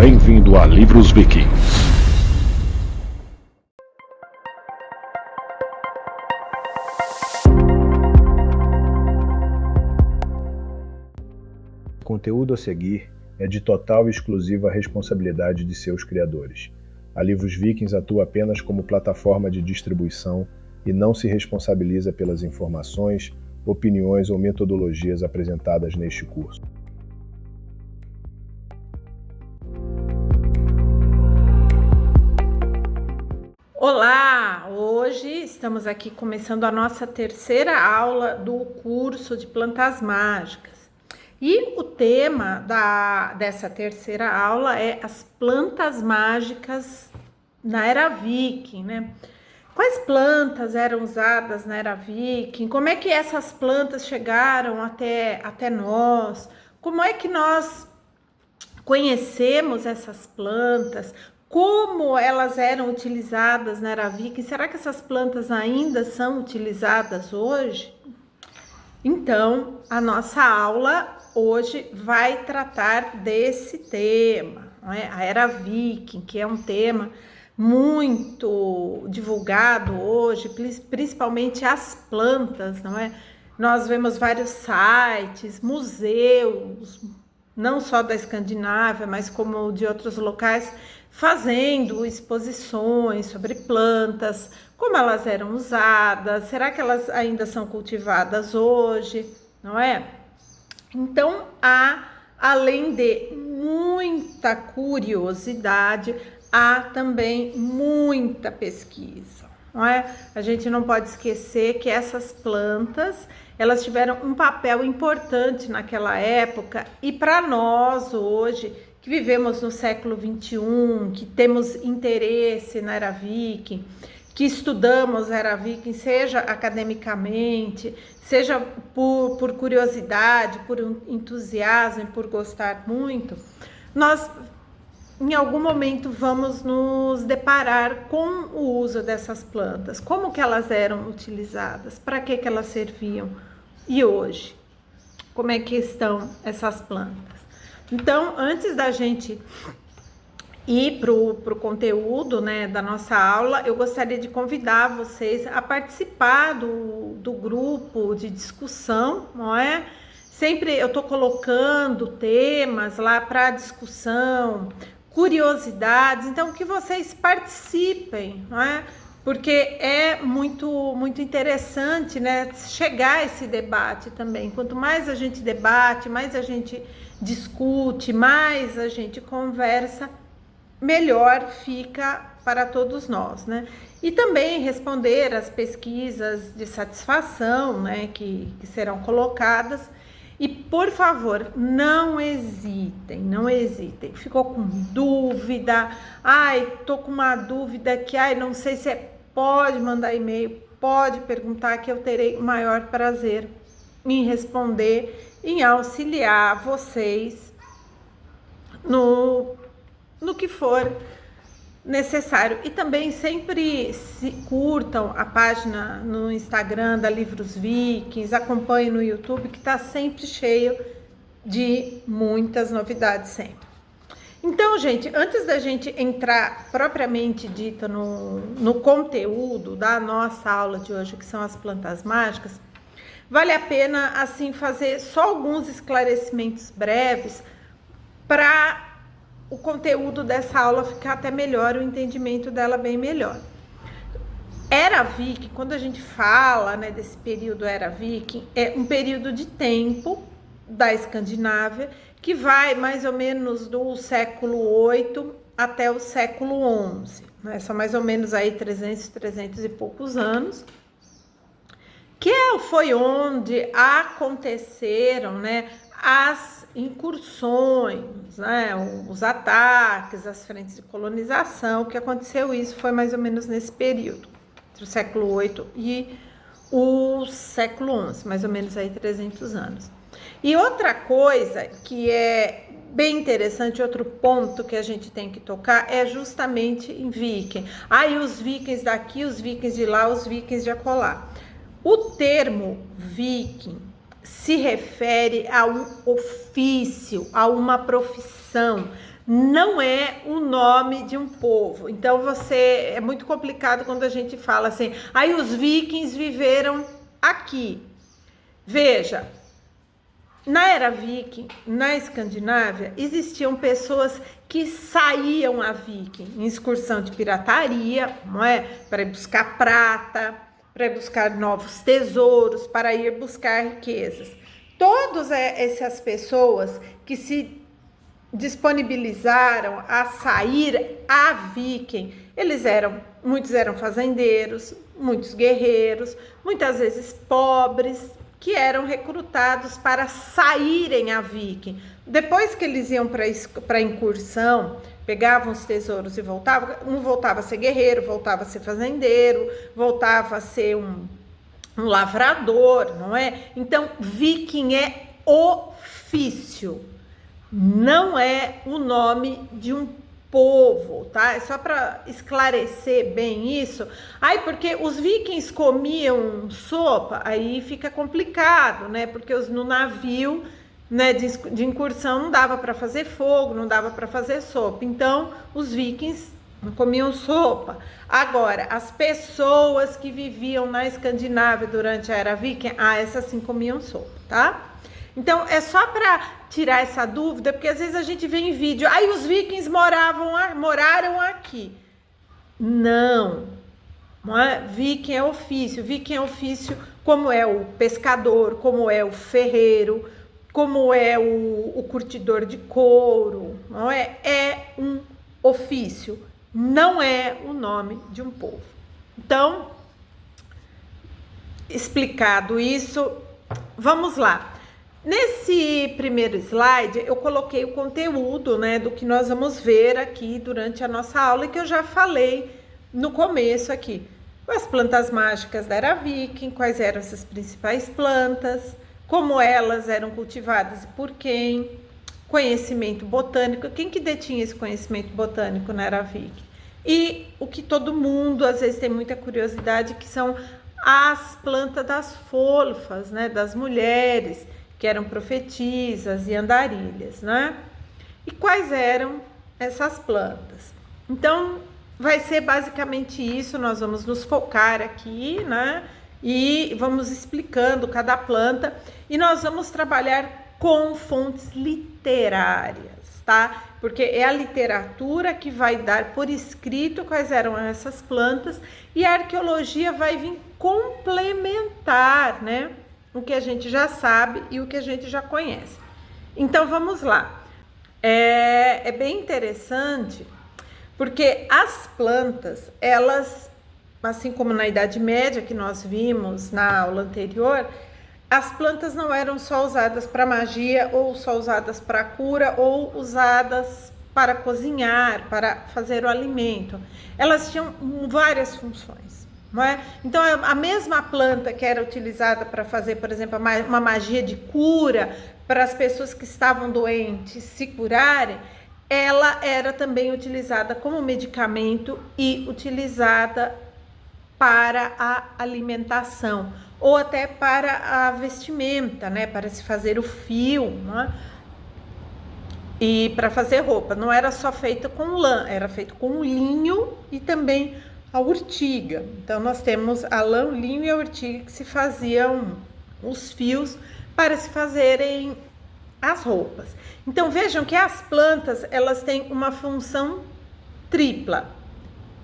Bem-vindo a Livros Viking. O conteúdo a seguir é de total e exclusiva responsabilidade de seus criadores. A Livros Vikings atua apenas como plataforma de distribuição e não se responsabiliza pelas informações, opiniões ou metodologias apresentadas neste curso. Olá! Hoje estamos aqui começando a nossa terceira aula do curso de Plantas Mágicas. E o tema dessa terceira aula é as plantas mágicas na Era Viking, né? Quais plantas eram usadas na Era Viking? Como é que essas plantas chegaram até nós? Como é que nós conhecemos essas plantas? Como elas eram utilizadas na Era Viking? Será que essas plantas ainda são utilizadas hoje? Então, a nossa aula hoje vai tratar desse tema, não é? A Era Viking, que é um tema muito divulgado hoje, principalmente as plantas, não é? Nós vemos vários sites, museus, não só da Escandinávia, mas como de outros locais, fazendo exposições sobre plantas, como elas eram usadas, será que elas ainda são cultivadas hoje, não é? Então, além de muita curiosidade, há também muita pesquisa, não é? A gente não pode esquecer que essas plantas, elas tiveram um papel importante naquela época e para nós hoje, que vivemos no século XXI, que temos interesse na Era Viking, que estudamos a Era Viking, seja academicamente, seja por curiosidade, por entusiasmo, por gostar muito, nós em algum momento vamos nos deparar com o uso dessas plantas, como que elas eram utilizadas, para que elas serviam e hoje, como é que estão essas plantas. Então, antes da gente ir para o conteúdo, né, da nossa aula, eu gostaria de convidar vocês a participar do grupo de discussão, não é? Sempre eu estou colocando temas lá para discussão, curiosidades, então que vocês participem, não é? Porque é muito interessante, né, chegar a esse debate também. Quanto mais a gente debate, mais a gente discute, mais a gente conversa, melhor fica para todos nós, né? E também responder às pesquisas de satisfação, né, que serão colocadas. E, por favor, não hesitem. Ficou com dúvida? Tô com uma dúvida que, não sei se pode mandar e-mail, pode perguntar que eu terei o maior prazer em responder, em auxiliar vocês no que for necessário. E também sempre curtam a página no Instagram da Livros Vikings, acompanhem no YouTube, que está sempre cheio de muitas novidades sempre. Então, gente, antes da gente entrar propriamente dita no conteúdo da nossa aula de hoje, que são as plantas mágicas, vale a pena, assim, fazer só alguns esclarecimentos breves para o conteúdo dessa aula ficar até melhor, o entendimento dela bem melhor. Era Viking, quando a gente fala, né, desse período Era Viking, é um período de tempo da Escandinávia que vai mais ou menos do século VIII até o século XI, né? São mais ou menos aí 300 e poucos anos, que foi onde aconteceram, né, as incursões, né, os ataques, as frentes de colonização. O que aconteceu, isso foi mais ou menos nesse período, entre o século VIII e o século XI, mais ou menos aí 300 anos. E outra coisa que é bem interessante, outro ponto que a gente tem que tocar é justamente em Viking. E os vikings daqui, os vikings de lá, os vikings de acolá. O termo Viking se refere a um ofício, a uma profissão. não é o nome de um povo. Então é muito complicado quando a gente fala assim, aí os vikings viveram aqui. Veja, na era viking, na Escandinávia, existiam pessoas que saíam a viking em excursão de pirataria, não é? Para ir buscar prata, para ir buscar novos tesouros, para ir buscar riquezas. Todas essas pessoas que se disponibilizaram a sair a viking, muitos eram fazendeiros, muitos guerreiros, muitas vezes pobres, que eram recrutados para saírem a viking. Depois que eles iam para a incursão, pegavam os tesouros e voltavam, um voltava a ser guerreiro, voltava a ser fazendeiro, voltava a ser um lavrador, não é? Então, viking é ofício, não é o nome de um povo, tá? É só para esclarecer bem isso. Aí, porque os vikings comiam sopa, aí fica complicado, né? Porque no navio, né, de incursão não dava para fazer fogo, não dava para fazer sopa. Então, os vikings não comiam sopa. Agora, as pessoas que viviam na Escandinávia durante a era viking, essas sim comiam sopa, tá? Então, é só para tirar essa dúvida, porque às vezes a gente vê em vídeo, aí os vikings moraram aqui. Não é? Viking é ofício como é o pescador, como é o ferreiro, como é o curtidor de couro, não é? É um ofício, não é o nome de um povo. Então, explicado isso, vamos lá. Nesse primeiro slide, eu coloquei o conteúdo, né, do que nós vamos ver aqui durante a nossa aula e que eu já falei no começo aqui. As plantas mágicas da era viking, quais eram essas principais plantas, como elas eram cultivadas e por quem, conhecimento botânico, quem que detinha esse conhecimento botânico na era viking? E o que todo mundo, às vezes, tem muita curiosidade, que são as plantas das folfas, né, das mulheres, que eram profetisas e andarilhas, né? E quais eram essas plantas? Então, vai ser basicamente isso, nós vamos nos focar aqui, né? E vamos explicando cada planta e nós vamos trabalhar com fontes literárias, tá? Porque é a literatura que vai dar por escrito quais eram essas plantas e a arqueologia vai vir complementar, né? O que a gente já sabe e o que a gente já conhece. Então, vamos lá. É bem interessante, porque as plantas, elas, assim como na Idade Média, que nós vimos na aula anterior, as plantas não eram só usadas para magia, ou só usadas para cura, ou usadas para cozinhar, para fazer o alimento. Elas tinham várias funções. Não é? Então, a mesma planta que era utilizada para fazer, por exemplo, uma magia de cura para as pessoas que estavam doentes se curarem, ela era também utilizada como medicamento e utilizada para a alimentação ou até para a vestimenta, né? Para se fazer o fio, não é? E para fazer roupa. Não era só feita com lã, era feito com linho e também a urtiga. Então, nós temos a lã, o linho e a urtiga que se faziam os fios para se fazerem as roupas. Então, vejam que as plantas, elas têm uma função tripla: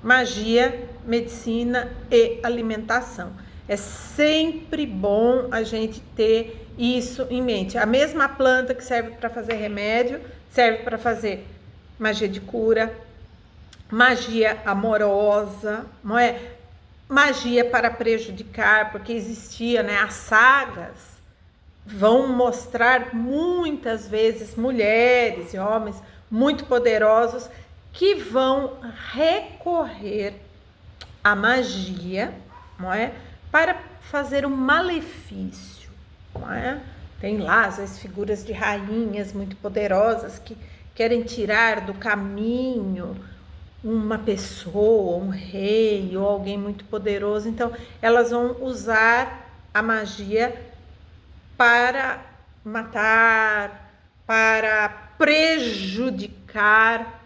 magia, medicina e alimentação. É sempre bom a gente ter isso em mente. A mesma planta que serve para fazer remédio, serve para fazer magia de cura, magia amorosa, não é? Magia para prejudicar, porque existia, né? As sagas vão mostrar muitas vezes mulheres e homens muito poderosos que vão recorrer à magia, não é? Para fazer um malefício, não é? Tem lá às vezes figuras de rainhas muito poderosas que querem tirar do caminho uma pessoa, um rei ou alguém muito poderoso. Então, elas vão usar a magia para matar, para prejudicar prejudicar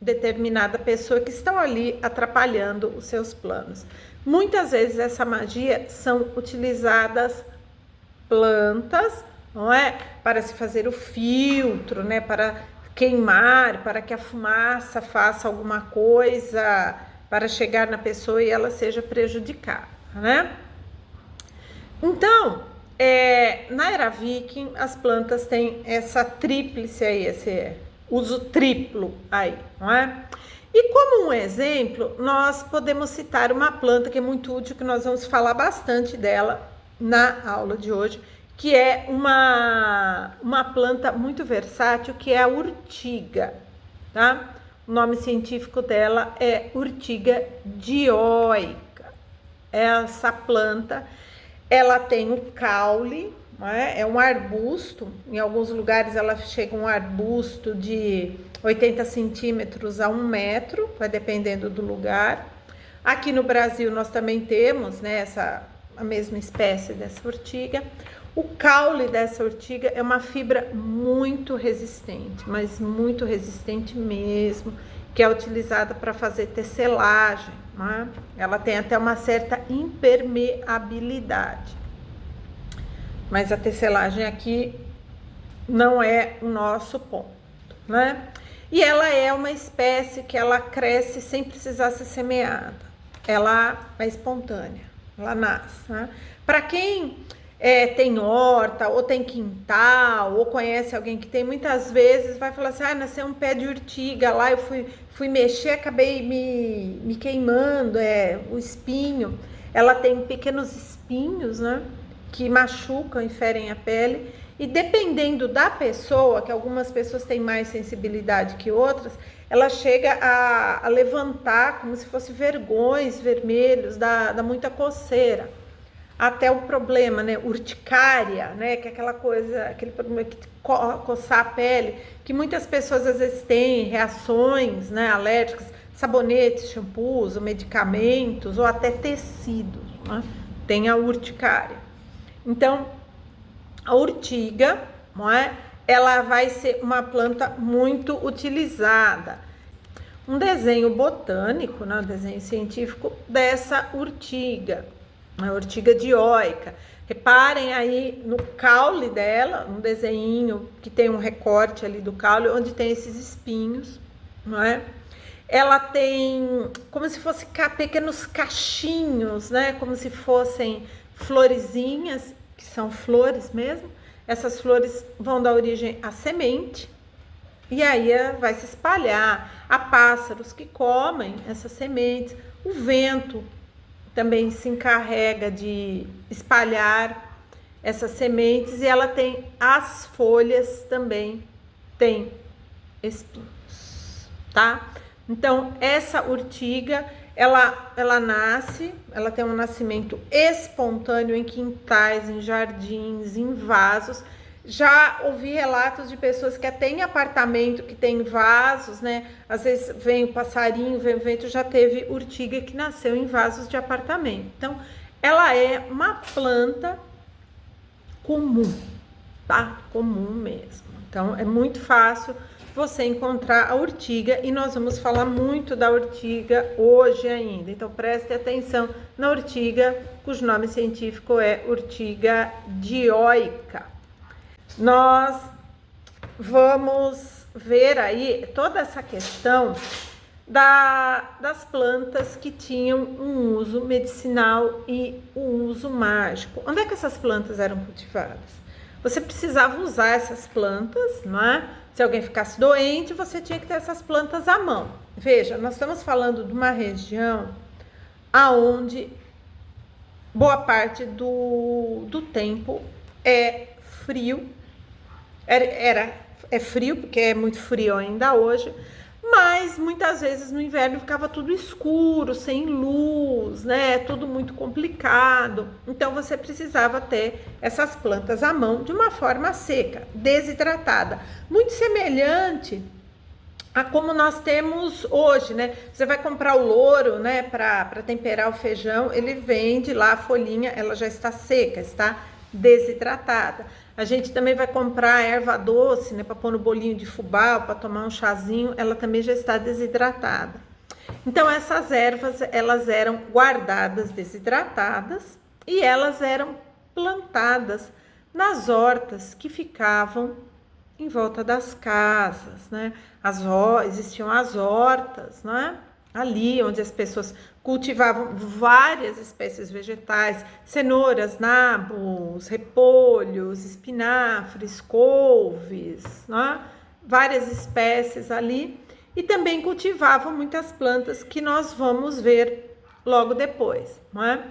determinada pessoa que estão ali atrapalhando os seus planos. Muitas vezes essa magia são utilizadas plantas, não é? Para se fazer o filtro, né? Para queimar, para que a fumaça faça alguma coisa para chegar na pessoa e ela seja prejudicada, né? Então, na era viking, as plantas têm essa tríplice aí, esse uso triplo aí, não é? E como um exemplo, nós podemos citar uma planta que é muito útil, que nós vamos falar bastante dela na aula de hoje, que é uma planta muito versátil, que é a urtiga, tá? O nome científico dela é urtiga dioica. Essa planta, ela tem o caule, é um arbusto, em alguns lugares ela chega um arbusto de 80 centímetros a 1 metro, vai dependendo do lugar. Aqui no Brasil nós também temos, né, a mesma espécie dessa urtiga. O caule dessa urtiga é uma fibra muito resistente, mas muito resistente mesmo, que é utilizada para fazer tecelagem, né? Ela tem até uma certa impermeabilidade. Mas a tecelagem aqui não é o nosso ponto, né? E ela é uma espécie que ela cresce sem precisar ser semeada. Ela é espontânea, ela nasce, né? Para quem tem horta, ou tem quintal, ou conhece alguém que tem, muitas vezes vai falar assim, nasceu um pé de urtiga lá, eu fui mexer, acabei me queimando, o espinho. Ela tem pequenos espinhos, né, que machucam e ferem a pele, e dependendo da pessoa, que algumas pessoas têm mais sensibilidade que outras, ela chega a levantar como se fosse vergões vermelhos, dá muita coceira. Até o problema, né, urticária, né, que é aquela coisa, aquele problema que coçar a pele, que muitas pessoas às vezes têm reações, né, alérgicas, sabonetes, shampoos, ou medicamentos, ou até tecidos, né, tem a urticária. Então, a urtiga, não é, ela vai ser uma planta muito utilizada. Um desenho botânico, né, um desenho científico dessa urtiga, a urtiga dioica. Reparem aí no caule dela, um desenho que tem um recorte ali do caule, onde tem esses espinhos, não é? Ela tem como se fossem pequenos cachinhos, né? Como se fossem florezinhas, que são flores mesmo. Essas flores vão dar origem à semente, e aí vai se espalhar. Há pássaros que comem essas sementes, o vento também se encarrega de espalhar essas sementes, e ela tem as folhas também tem espinhos, tá? Então, essa urtiga, ela nasce, ela tem um nascimento espontâneo em quintais, em jardins, em vasos. Já ouvi relatos de pessoas que até em apartamento que tem vasos, né? Às vezes vem o passarinho, vem o vento, já teve urtiga que nasceu em vasos de apartamento. Então, ela é uma planta comum, tá? Comum mesmo. Então, é muito fácil você encontrar a urtiga, e nós vamos falar muito da urtiga hoje ainda. Então, preste atenção na urtiga, cujo nome científico é urtiga dioica. Nós vamos ver aí toda essa questão das plantas que tinham um uso medicinal e um uso mágico. Onde é que essas plantas eram cultivadas? Você precisava usar essas plantas, não é? Se alguém ficasse doente, você tinha que ter essas plantas à mão. Veja, nós estamos falando de uma região aonde boa parte do tempo é frio. É frio, porque é muito frio ainda hoje, mas muitas vezes no inverno ficava tudo escuro, sem luz, né? Tudo muito complicado. Então você precisava ter essas plantas à mão de uma forma seca, desidratada, muito semelhante a como nós temos hoje, né? Você vai comprar o louro, né, para temperar o feijão, ele vende lá a folhinha, ela já está seca, está desidratada. A gente também vai comprar erva doce, né, para pôr no bolinho de fubá, para tomar um chazinho, ela também já está desidratada. Então essas ervas, elas eram guardadas desidratadas e elas eram plantadas nas hortas que ficavam em volta das casas, né? Existiam as hortas, né? Ali onde as pessoas cultivavam várias espécies vegetais, cenouras, nabos, repolhos, espinafres, couves, né? Várias espécies ali, e também cultivavam muitas plantas que nós vamos ver logo depois, né?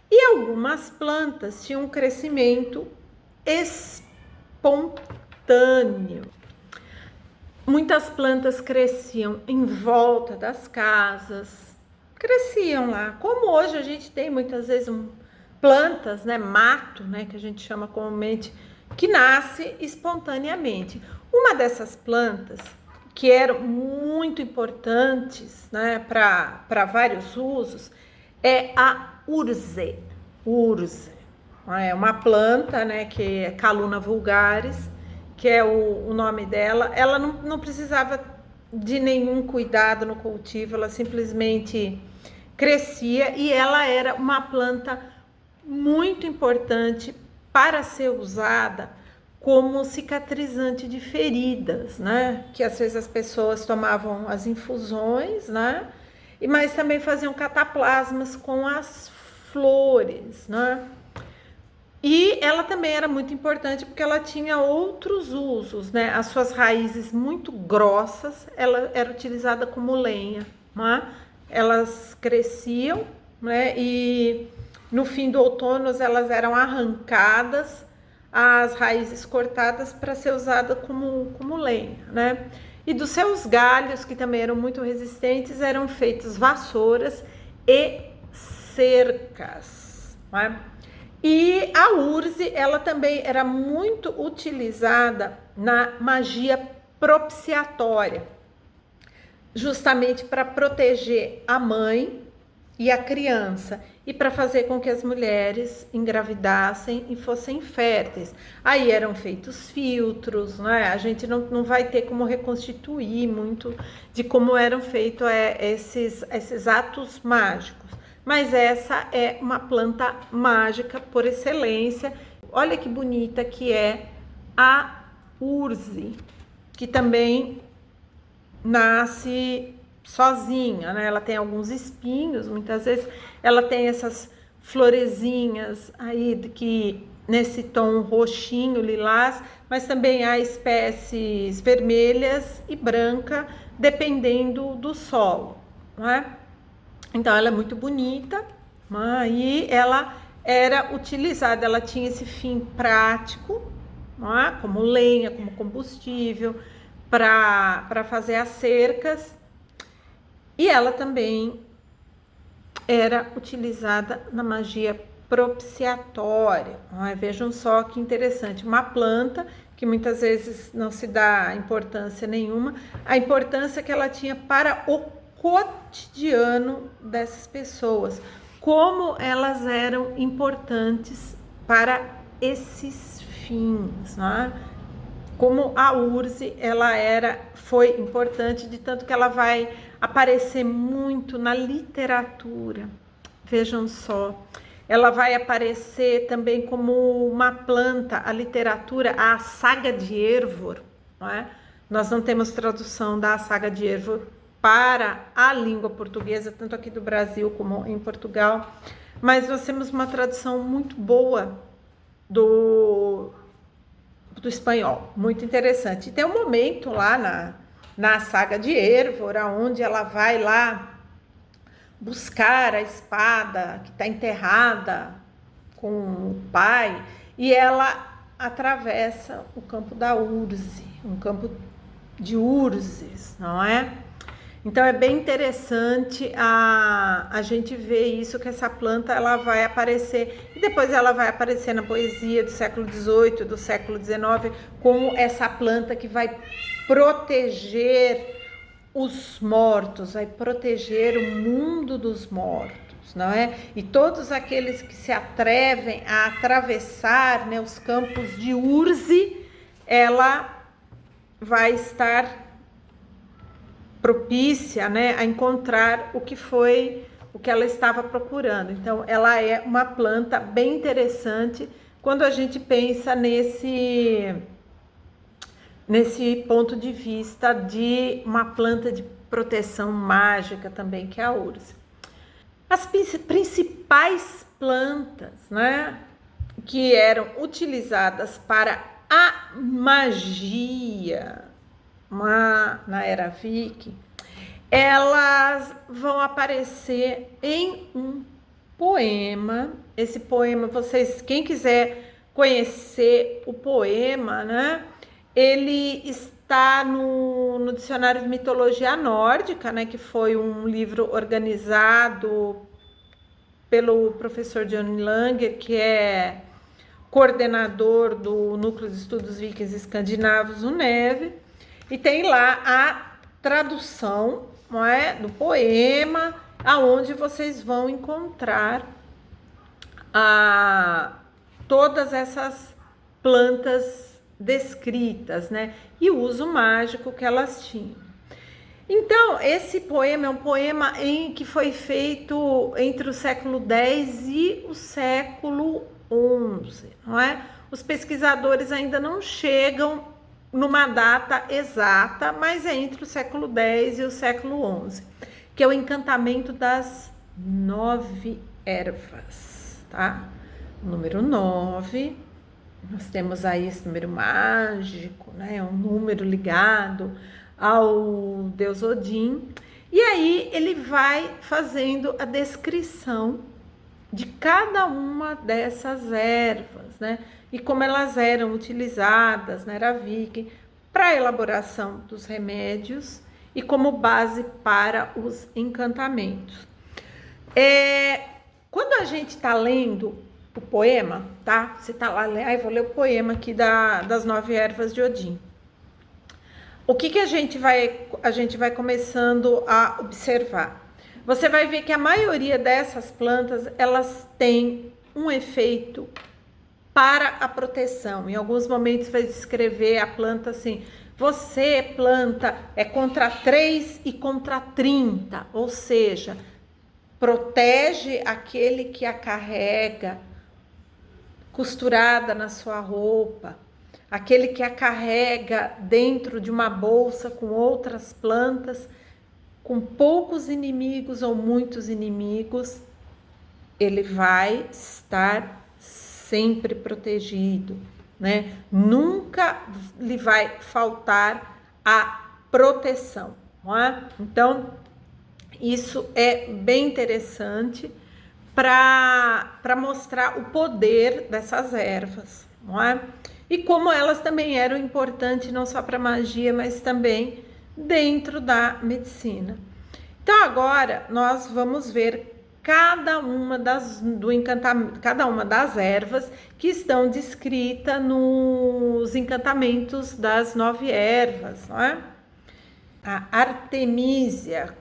E algumas plantas tinham um crescimento espontâneo. Muitas plantas cresciam em volta das casas, cresciam lá. Como hoje a gente tem muitas vezes plantas, né, mato, né, que a gente chama comumente, que nasce espontaneamente. Uma dessas plantas que eram muito importantes, né, para vários usos, é a urze. Urze é uma planta, né, que é Calluna vulgaris, que é o nome dela. Ela não precisava de nenhum cuidado no cultivo, ela simplesmente crescia, e ela era uma planta muito importante para ser usada como cicatrizante de feridas, né? Que às vezes as pessoas tomavam as infusões, né? Mas também faziam cataplasmas com as flores, né? E ela também era muito importante porque ela tinha outros usos, né? As suas raízes muito grossas, ela era utilizada como lenha, né? Elas cresciam, né? E no fim do outono elas eram arrancadas, as raízes cortadas para ser usada como lenha, né? E dos seus galhos, que também eram muito resistentes, eram feitas vassouras e cercas, né? E a urze, ela também era muito utilizada na magia propiciatória, justamente para proteger a mãe e a criança, e para fazer com que as mulheres engravidassem e fossem férteis. Aí eram feitos filtros, né? A gente não vai ter como reconstituir muito de como eram feitos esses atos mágicos. Mas essa é uma planta mágica por excelência. Olha que bonita que é a urze, que também nasce sozinha, né? Ela tem alguns espinhos, muitas vezes ela tem essas florezinhas aí que nesse tom roxinho, lilás, mas também há espécies vermelhas e branca, dependendo do solo, não é? Então ela é muito bonita, né? E ela era utilizada, ela tinha esse fim prático, não é? Como lenha, como combustível, para fazer as cercas, e ela também era utilizada na magia propiciatória. Vejam só que interessante, uma planta que muitas vezes não se dá importância nenhuma, a importância que ela tinha para o cotidiano dessas pessoas, como elas eram importantes para esses fins, né? Como a urze, ela foi importante, de tanto que ela vai aparecer muito na literatura. Vejam só, ela vai aparecer também como uma planta, a literatura, a saga de Hervor, não é? Nós não temos tradução da saga de Hervor para a língua portuguesa, tanto aqui do Brasil como em Portugal, mas nós temos uma tradução muito boa do espanhol, muito interessante. E tem um momento lá na saga de Hervor, onde ela vai lá buscar a espada que está enterrada com o pai, e ela atravessa o campo da urze, um campo de urzes, não é? Então é bem interessante a gente ver isso, que essa planta ela vai aparecer, e depois ela vai aparecer na poesia do século XVIII, do século XIX, como essa planta que vai proteger os mortos, vai proteger o mundo dos mortos, não é? E todos aqueles que se atrevem a atravessar, né, os campos de urze, ela vai estar propícia, né, a encontrar o que ela estava procurando. Então, ela é uma planta bem interessante quando a gente pensa nesse ponto de vista de uma planta de proteção mágica também, que é a urze. As principais plantas, né, que eram utilizadas para a magia na era Viking, elas vão aparecer em um poema. Esse poema, quem quiser conhecer o poema, né, ele está no Dicionário de Mitologia Nórdica, né, que foi um livro organizado pelo professor John Langer, que é coordenador do Núcleo de Estudos Vikings Escandinavos, o NEV, e tem lá a tradução, não é, do poema, aonde vocês vão encontrar todas essas plantas descritas, né, e o uso mágico que elas tinham. Então, esse poema é um poema que foi feito entre o século X e o século XI, não é? Os pesquisadores ainda não chegam numa data exata, mas é entre o século X e o século XI, que é o encantamento das 9 ervas, tá? O número 9, nós temos aí esse número mágico, né? É um número ligado ao deus Odin, e aí ele vai fazendo a descrição de cada uma dessas ervas, né? E como elas eram utilizadas na era Viking para a elaboração dos remédios e como base para os encantamentos. Quando a gente está lendo o poema, tá? Você está lá, vou ler o poema aqui das 9 ervas de Odin. O que a gente vai começando a observar? Você vai ver que a maioria dessas plantas, elas têm um efeito para a proteção. Em alguns momentos vai descrever a planta assim: você, planta, é contra 3 e contra 30, ou seja, protege aquele que a carrega costurada na sua roupa, aquele que a carrega dentro de uma bolsa com outras plantas, com poucos inimigos ou muitos inimigos, ele vai estar sempre protegido, né? Nunca lhe vai faltar a proteção, não é? Então, isso é bem interessante para mostrar o poder dessas ervas, não é? E como elas também eram importantes não só para magia, mas também dentro da medicina. Então agora nós vamos ver cada uma das ervas que estão descritas nos encantamentos das 9 ervas, não é? A Artemisia,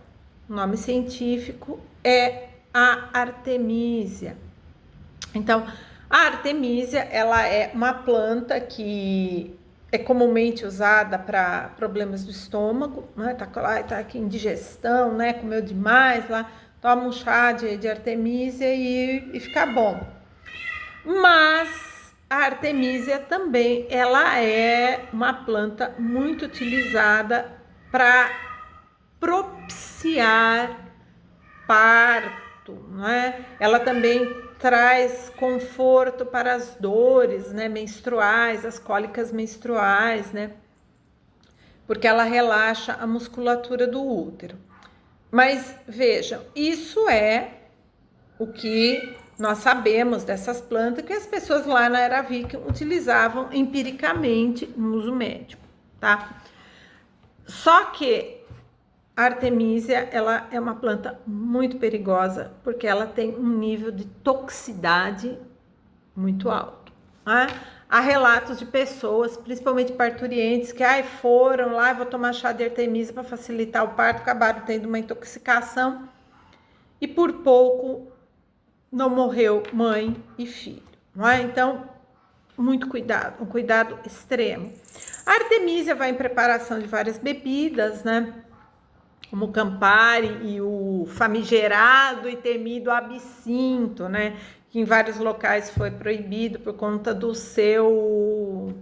o nome científico é a Artemisia. Então, a Artemisia, ela é uma planta que é comumente usada para problemas do estômago, né? Tá aqui indigestão, né? Comeu demais lá, toma um chá de Artemisia e fica bom. Mas a Artemisia também, ela é uma planta muito utilizada para propiciar parto, né? Ela também traz conforto para as dores, né, menstruais, as cólicas menstruais, né? Porque ela relaxa a musculatura do útero. Mas vejam, isso é o que nós sabemos dessas plantas que as pessoas lá na era Viking utilizavam empiricamente no uso médico, tá? Só que a Artemisia, ela é uma planta muito perigosa porque ela tem um nível de toxicidade muito alto, né? Há relatos de pessoas, principalmente parturientes, que foram lá, vou tomar chá de Artemisia para facilitar o parto, acabaram tendo uma intoxicação e por pouco não morreu mãe e filho, não é? Então, muito cuidado, um cuidado extremo. A artemisia vai em preparação de várias bebidas, né? Como o Campari e o famigerado e temido absinto, né? Que em vários locais foi proibido por conta do seu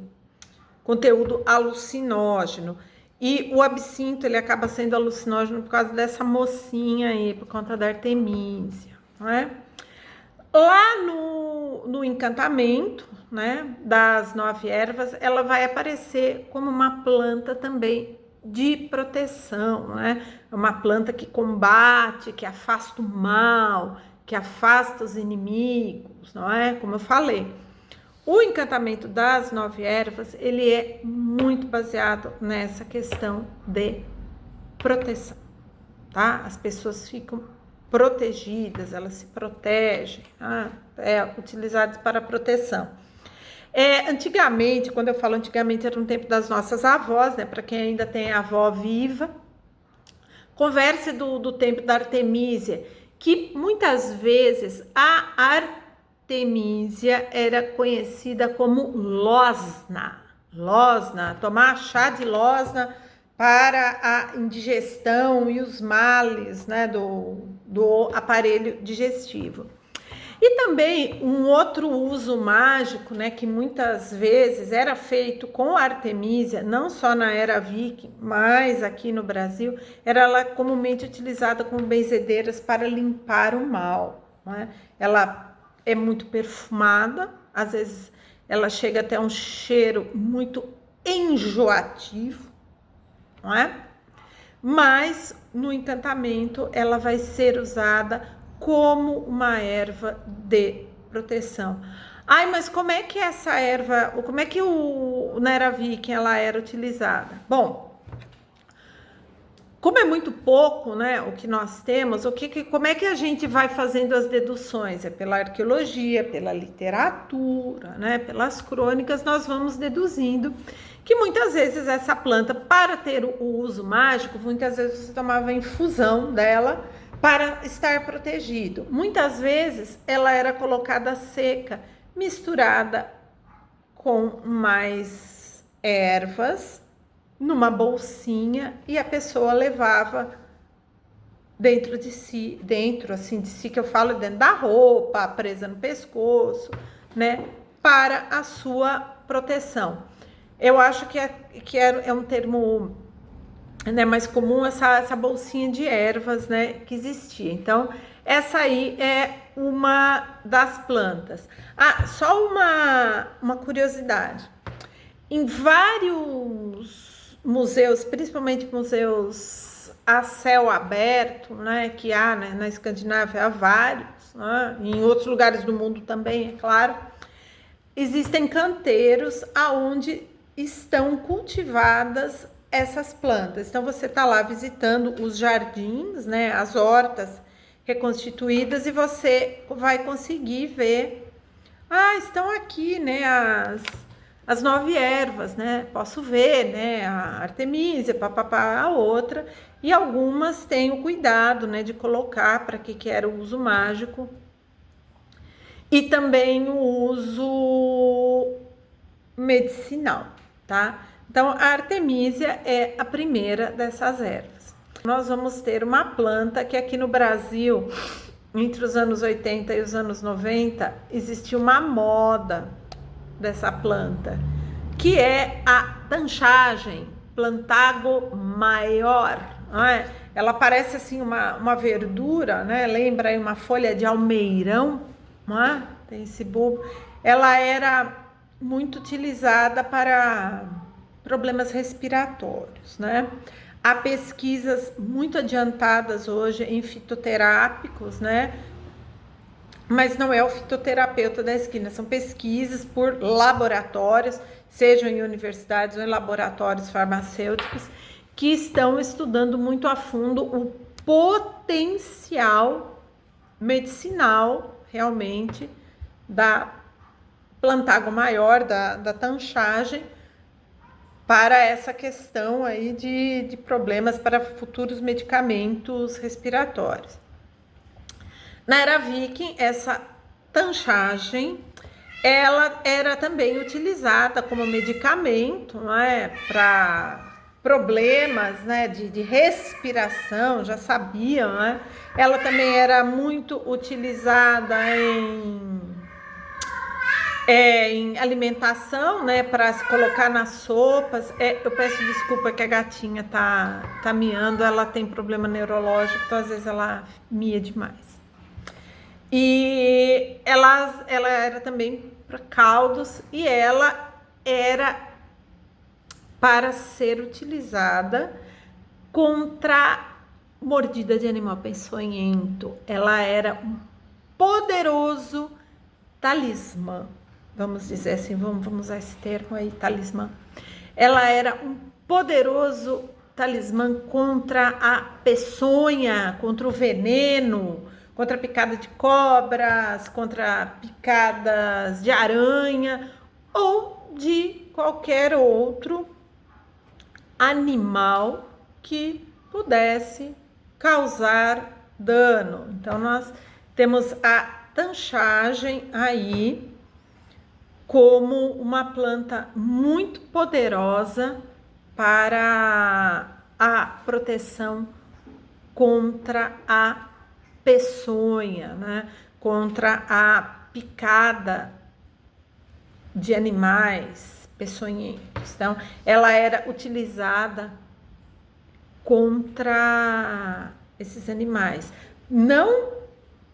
conteúdo alucinógeno. E o absinto, ele acaba sendo alucinógeno por causa dessa mocinha aí, por conta da artemisia, não é? Lá no encantamento, né, das 9 ervas, ela vai aparecer como uma planta também de proteção, né? É uma planta que combate, que afasta o mal, que afasta os inimigos, não é? Como eu falei. O encantamento das 9 ervas, ele é muito baseado nessa questão de proteção, tá? As pessoas ficam protegidas, elas se protegem, tá? Utilizadas para proteção. Antigamente, quando eu falo antigamente, era no tempo das nossas avós, né? Para quem ainda tem a avó viva, converse do tempo da Artemisia, que muitas vezes a Artemisia era conhecida como losna. Losna, tomar chá de losna para a indigestão e os males, né, do aparelho digestivo. E também um outro uso mágico, né, que muitas vezes era feito com a Artemisia, não só na era viking, mas aqui no Brasil, era ela comumente utilizada como benzedeiras para limpar o mal, né? Ela é muito perfumada, às vezes ela chega até um cheiro muito enjoativo, não é? Mas no encantamento ela vai ser usada como uma erva de proteção. Ai, mas como é que essa erva, como é que na era viking ela era utilizada? Bom, como é muito pouco, né, o que nós temos, como é que a gente vai fazendo as deduções? É pela arqueologia, pela literatura, né, pelas crônicas, nós vamos deduzindo que muitas vezes essa planta, para ter o uso mágico, muitas vezes você tomava a infusão dela para estar protegido. Muitas vezes ela era colocada seca, misturada com mais ervas, numa bolsinha, e a pessoa levava dentro de si, que eu falo dentro da roupa, presa no pescoço, né, para a sua proteção. Eu acho que é um termo, né, mais comum, essa bolsinha de ervas, né, que existia. Então, essa aí é uma das plantas. Só uma curiosidade. Em vários museus, principalmente museus a céu aberto, né, que há, né, na Escandinávia há vários, né, em outros lugares do mundo também, é claro, existem canteiros aonde estão cultivadas essas plantas. Então você está lá visitando os jardins, né, as hortas reconstituídas, e você vai conseguir ver, estão aqui, né, as 9 ervas, né? Posso ver, né, a Artemisia, papapá, a outra, e algumas têm o cuidado, né, de colocar para que era o uso mágico, e também o uso medicinal, tá? Então, a Artemisia é a primeira dessas ervas. Nós vamos ter uma planta que aqui no Brasil, entre os anos 80 e os anos 90, existiu uma moda dessa planta, que é a tanchagem, Plantago maior, não é? Ela parece assim uma verdura, né? Lembra aí uma folha de almeirão, não é? Tem esse bulbo. Ela era muito utilizada para problemas respiratórios, né? Há pesquisas muito adiantadas hoje em fitoterápicos, né? Mas não é o fitoterapeuta da esquina, são pesquisas por laboratórios, sejam em universidades ou em laboratórios farmacêuticos, que estão estudando muito a fundo o potencial medicinal, realmente, da Plantago maior, da tanchagem, para essa questão aí de problemas para futuros medicamentos respiratórios. Na era viking, essa tanchagem, ela era também utilizada como medicamento, não é? Para problemas, né, de respiração, já sabiam, né? Ela também era muito utilizada em alimentação, né, para se colocar nas sopas. Eu peço desculpa que a gatinha tá miando, ela tem problema neurológico, então às vezes ela mia demais. E ela era também para caldos, e ela era para ser utilizada contra mordida de animal peçonhento. Ela era um poderoso talismã, vamos dizer assim, vamos usar esse termo aí, talismã. Ela era um poderoso talismã contra a peçonha, contra o veneno, contra a picada de cobras, contra picadas de aranha ou de qualquer outro animal que pudesse causar dano. Então, nós temos a tanchagem aí como uma planta muito poderosa para a proteção contra a peçonha, né? Contra a picada de animais peçonhentos. Então, ela era utilizada contra esses animais, não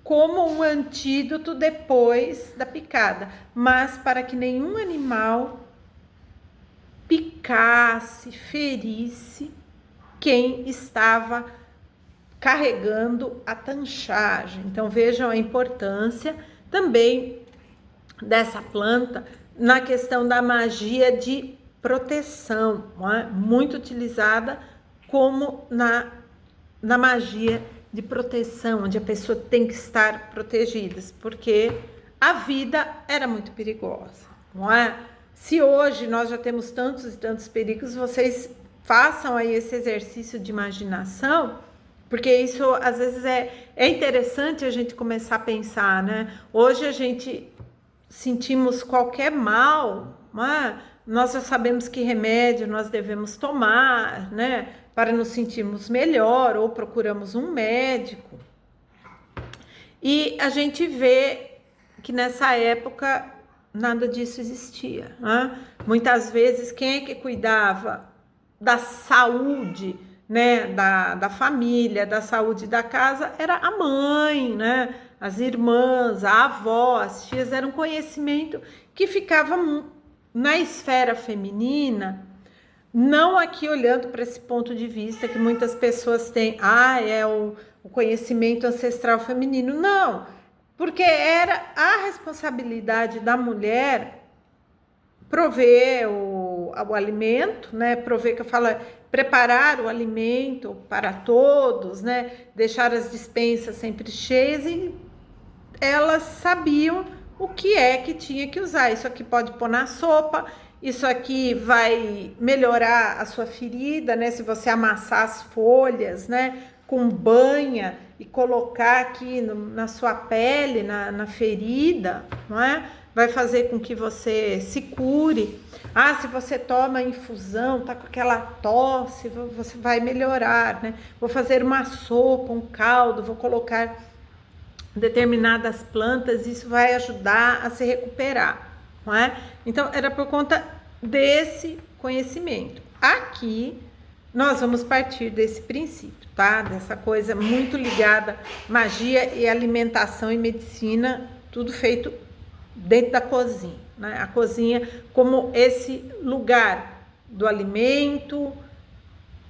como um antídoto depois da picada, mas para que nenhum animal picasse, ferisse quem estava carregando a tanchagem. Então vejam a importância também dessa planta na questão da magia de proteção, não é? Muito utilizada como na magia de proteção, onde a pessoa tem que estar protegida, porque a vida era muito perigosa, não é? Se hoje nós já temos tantos e tantos perigos, vocês façam aí esse exercício de imaginação, porque isso às vezes é interessante a gente começar a pensar, né? Hoje a gente sentimos qualquer mal, não é? Nós já sabemos que remédio nós devemos tomar, né? Para nos sentirmos melhor, ou procuramos um médico. E a gente vê que nessa época nada disso existia, né? Muitas vezes quem é que cuidava da saúde, né, da família, da saúde da casa, era a mãe, né? As irmãs, a avó, as tias, era um conhecimento que ficava na esfera feminina. Não aqui olhando para esse ponto de vista que muitas pessoas têm, é o conhecimento ancestral feminino. Não, porque era a responsabilidade da mulher prover o alimento, né? Prover, que eu falo, preparar o alimento para todos, né? Deixar as despensas sempre cheias, e elas sabiam o que é que tinha que usar. Isso aqui pode pôr na sopa, isso aqui vai melhorar a sua ferida, né? Se você amassar as folhas, né, com banha e colocar aqui na sua pele, na ferida, não é? Vai fazer com que você se cure. Se você toma infusão, tá com aquela tosse, você vai melhorar, né? Vou fazer uma sopa, um caldo, vou colocar determinadas plantas, isso vai ajudar a se recuperar, não é? Então, era por conta desse conhecimento. Aqui, nós vamos partir desse princípio, tá? Dessa coisa muito ligada magia e alimentação e medicina, tudo feito dentro da cozinha, né? A cozinha como esse lugar do alimento,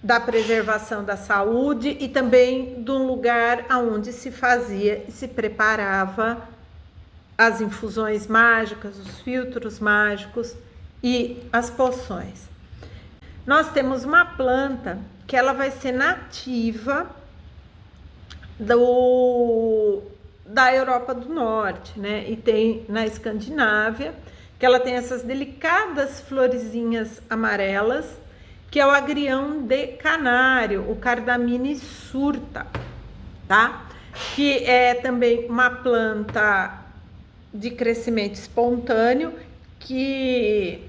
da preservação da saúde e também de um lugar onde se fazia e se preparava as infusões mágicas, os filtros mágicos e as poções. Nós temos uma planta que ela vai ser nativa da Europa do Norte, né? E tem na Escandinávia, que ela tem essas delicadas florezinhas amarelas, que é o agrião de canário, o Cardamine surta, tá? que é também uma planta de crescimento espontâneo, que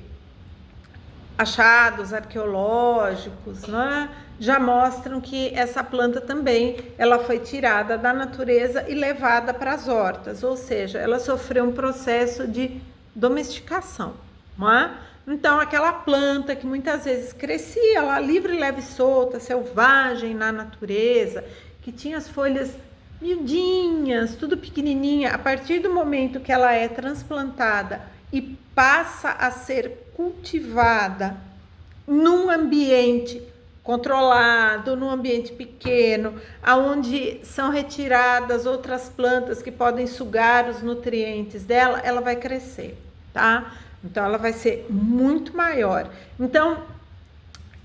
achados arqueológicos, né, já mostram que essa planta também ela foi tirada da natureza e levada para as hortas, ou seja, ela sofreu um processo de domesticação, não é? Então, aquela planta que muitas vezes crescia lá livre, leve e solta, selvagem na natureza, que tinha as folhas miudinhas, tudo pequenininha, a partir do momento que ela é transplantada e passa a ser cultivada num ambiente controlado, num ambiente pequeno, aonde são retiradas outras plantas que podem sugar os nutrientes dela, ela vai crescer, tá? Então ela vai ser muito maior. Então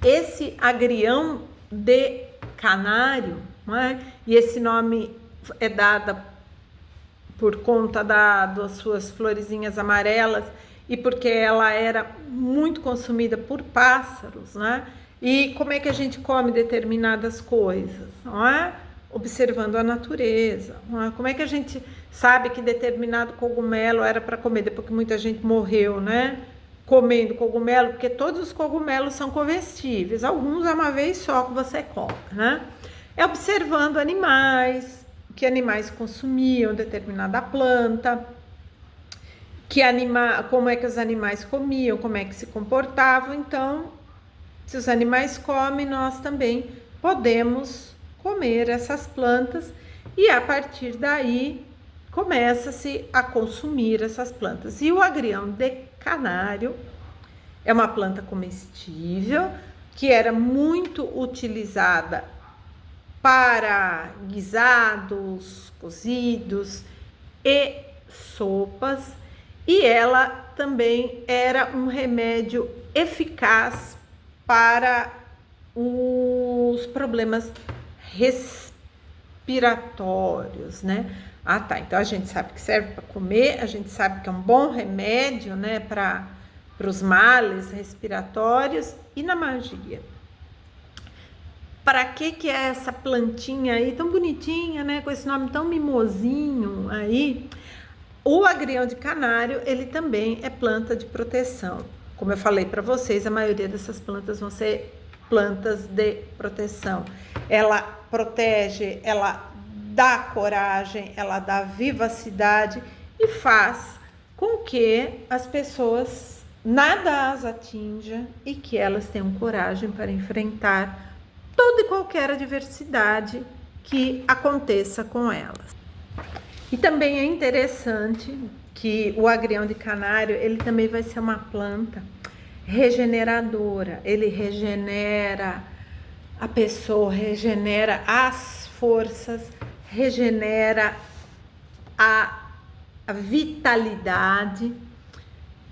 esse agrião de canário, não é? E esse nome é dado por conta das suas florezinhas amarelas e porque ela era muito consumida por pássaros, né? E como é que a gente come determinadas coisas, não é? Observando a natureza, não é? Como é que a gente sabe que determinado cogumelo era para comer depois que muita gente morreu, né? Comendo cogumelo, porque todos os cogumelos são comestíveis, alguns é uma vez só que você come, né? É observando animais, que animais consumiam determinada planta, como é que os animais comiam, como é que se comportavam. Então, se os animais comem, nós também podemos comer essas plantas e a partir daí começa-se a consumir essas plantas. E o agrião de canário é uma planta comestível que era muito utilizada para guisados, cozidos e sopas, e ela também era um remédio eficaz para os problemas respiratórios, né? Ah, tá. Então a gente sabe que serve para comer, a gente sabe que é um bom remédio, né, para os males respiratórios. E na magia? Para que é essa plantinha aí tão bonitinha, né, com esse nome tão mimosinho aí? O agrião de canário, ele também é planta de proteção. Como eu falei para vocês, a maioria dessas plantas vão ser plantas de proteção. Ela protege, ela dá coragem, ela dá vivacidade e faz com que as pessoas nada as atinja e que elas tenham coragem para enfrentar toda e qualquer adversidade que aconteça com elas. E também é interessante que o agrião de canário, ele também vai ser uma planta regeneradora. Ele regenera a pessoa, regenera as forças, regenera a vitalidade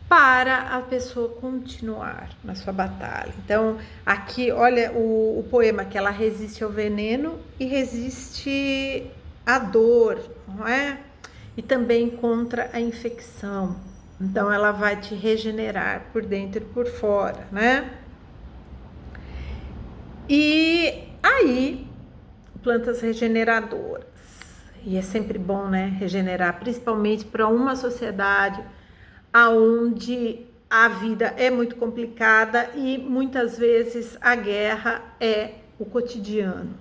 para a pessoa continuar na sua batalha. Então, aqui, olha o poema, que ela resiste ao veneno e resiste à dor, não é? E também contra a infecção. Então, ela vai te regenerar por dentro e por fora, né? E aí, plantas regeneradoras. E é sempre bom, né, regenerar, principalmente para uma sociedade onde a vida é muito complicada e muitas vezes a guerra é o cotidiano.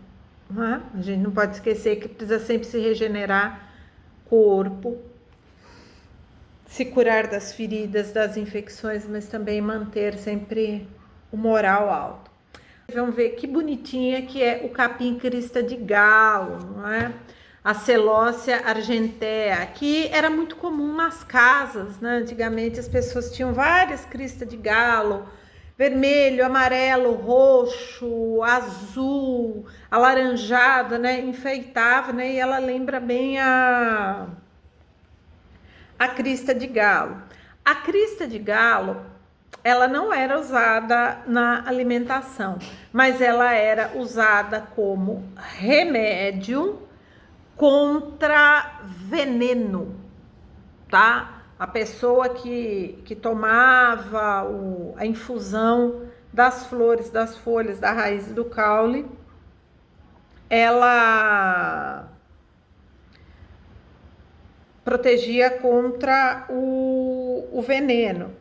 Não é? A gente não pode esquecer que precisa sempre se regenerar corpo, se curar das feridas, das infecções, mas também manter sempre o moral alto. Vamos ver que bonitinha que é o capim crista de galo, não é? A Celócia argentea, que era muito comum nas casas, né? Antigamente as pessoas tinham várias cristas de galo, vermelho, amarelo, roxo, azul, alaranjada, né? Enfeitava, né? E ela lembra bem a crista de galo. A crista de galo, ela não era usada na alimentação, mas ela era usada como remédio contra veneno, tá? A pessoa que tomava a infusão das flores, das folhas, da raiz do caule, ela protegia contra o veneno.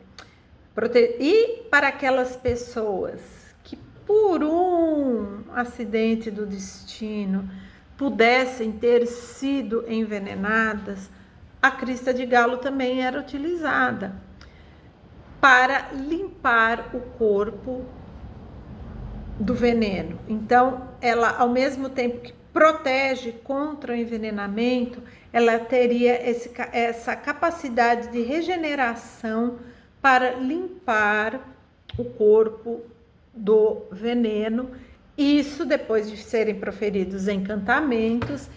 E para aquelas pessoas que por um acidente do destino pudessem ter sido envenenadas, a crista de galo também era utilizada para limpar o corpo do veneno. Então, ela, ao mesmo tempo que protege contra o envenenamento, ela teria essa capacidade de regeneração para limpar o corpo do veneno. Isso depois de serem proferidos encantamentos.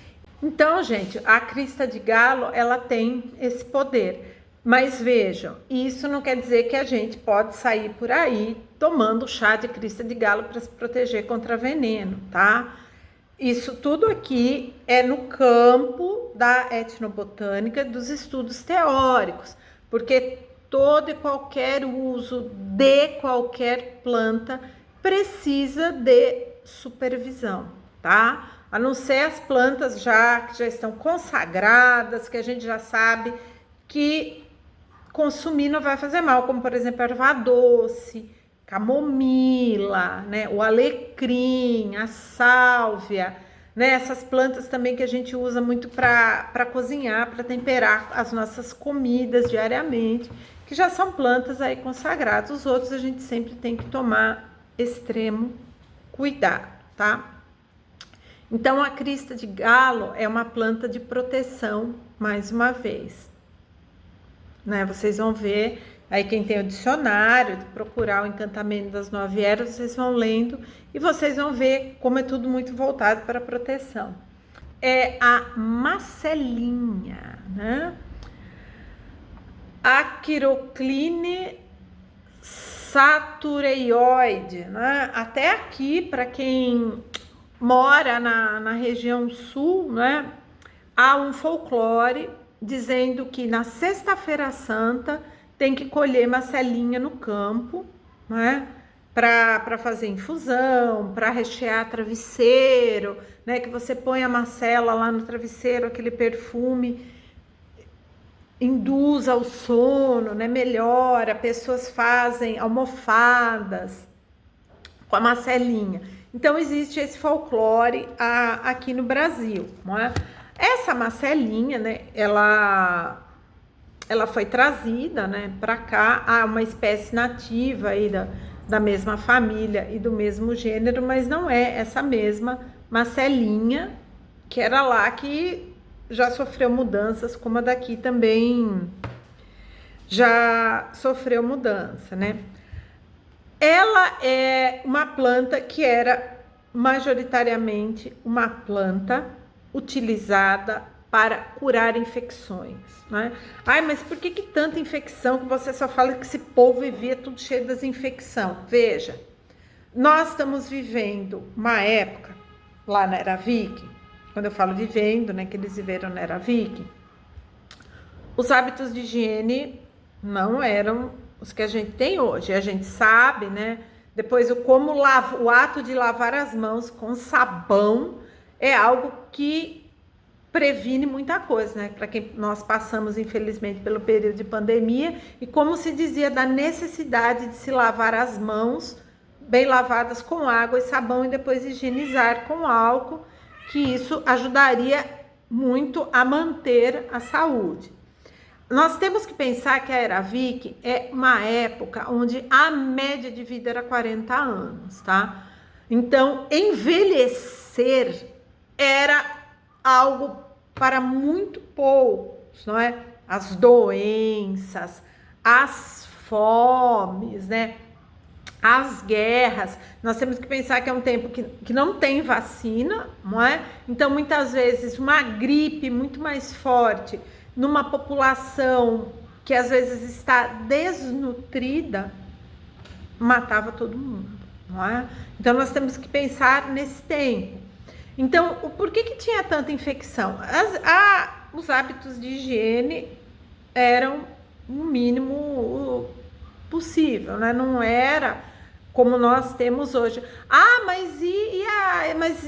Então, gente, a crista de galo, ela tem esse poder. Mas vejam, isso não quer dizer que a gente pode sair por aí tomando chá de crista de galo para se proteger contra veneno, tá? Isso tudo aqui é no campo da etnobotânica, dos estudos teóricos, porque todo e qualquer uso de qualquer planta precisa de supervisão, tá? A não ser as plantas que já estão consagradas, que a gente já sabe que consumir não vai fazer mal, como por exemplo erva doce, camomila, né, o alecrim, a sálvia, né, essas plantas também que a gente usa muito para cozinhar, para temperar as nossas comidas diariamente, que já são plantas aí consagradas. Os outros a gente sempre tem que tomar extremo cuidado, tá? Então a crista de galo é uma planta de proteção, mais uma vez, né? Vocês vão ver aí, quem tem o dicionário, de procurar o encantamento das 9 ervas, vocês vão lendo e vocês vão ver como é tudo muito voltado para a proteção. É a macelinha, né? Aquirocline satureioide, né? Até aqui, para quem mora na região sul, né? Há um folclore dizendo que na sexta-feira santa tem que colher macelinha no campo, né? Para fazer infusão, para rechear travesseiro, né? Que você põe a macela lá no travesseiro, aquele perfume induz ao sono, né? Melhora, pessoas fazem almofadas com a macelinha. Então existe esse folclore aqui no Brasil, não é? Essa macelinha, né? Ela foi trazida, né, para cá, há uma espécie nativa aí da mesma família e do mesmo gênero, mas não é essa mesma macelinha que era lá, que já sofreu mudanças, como a daqui também já sofreu mudança, né? Ela é uma planta que era majoritariamente uma planta utilizada para curar infecções, né? Ai, mas por que tanta infecção, que você só fala que esse povo vivia tudo cheio das infecções? Veja, nós estamos vivendo uma época lá na Era Viking, quando eu falo vivendo, né, que eles viveram na Era Viking, os hábitos de higiene não eram os que a gente tem hoje. A gente sabe, né, depois o ato de lavar as mãos com sabão é algo que previne muita coisa, né? Para quem nós passamos, infelizmente, pelo período de pandemia, e como se dizia da necessidade de se lavar as mãos bem lavadas com água e sabão e depois higienizar com álcool, que isso ajudaria muito a manter a saúde. Nós temos que pensar que a Era Viking é uma época onde a média de vida era 40 anos, tá? Então, envelhecer era algo para muito poucos, não é? As doenças, as fomes, né? As guerras. Nós temos que pensar que é um tempo que não tem vacina, não é? Então, muitas vezes, uma gripe muito mais forte numa população que às vezes está desnutrida, matava todo mundo, não é? Então, nós temos que pensar nesse tempo. Então, por que tinha tanta infecção? Os hábitos de higiene eram o mínimo possível, né? Não era como nós temos hoje. Mas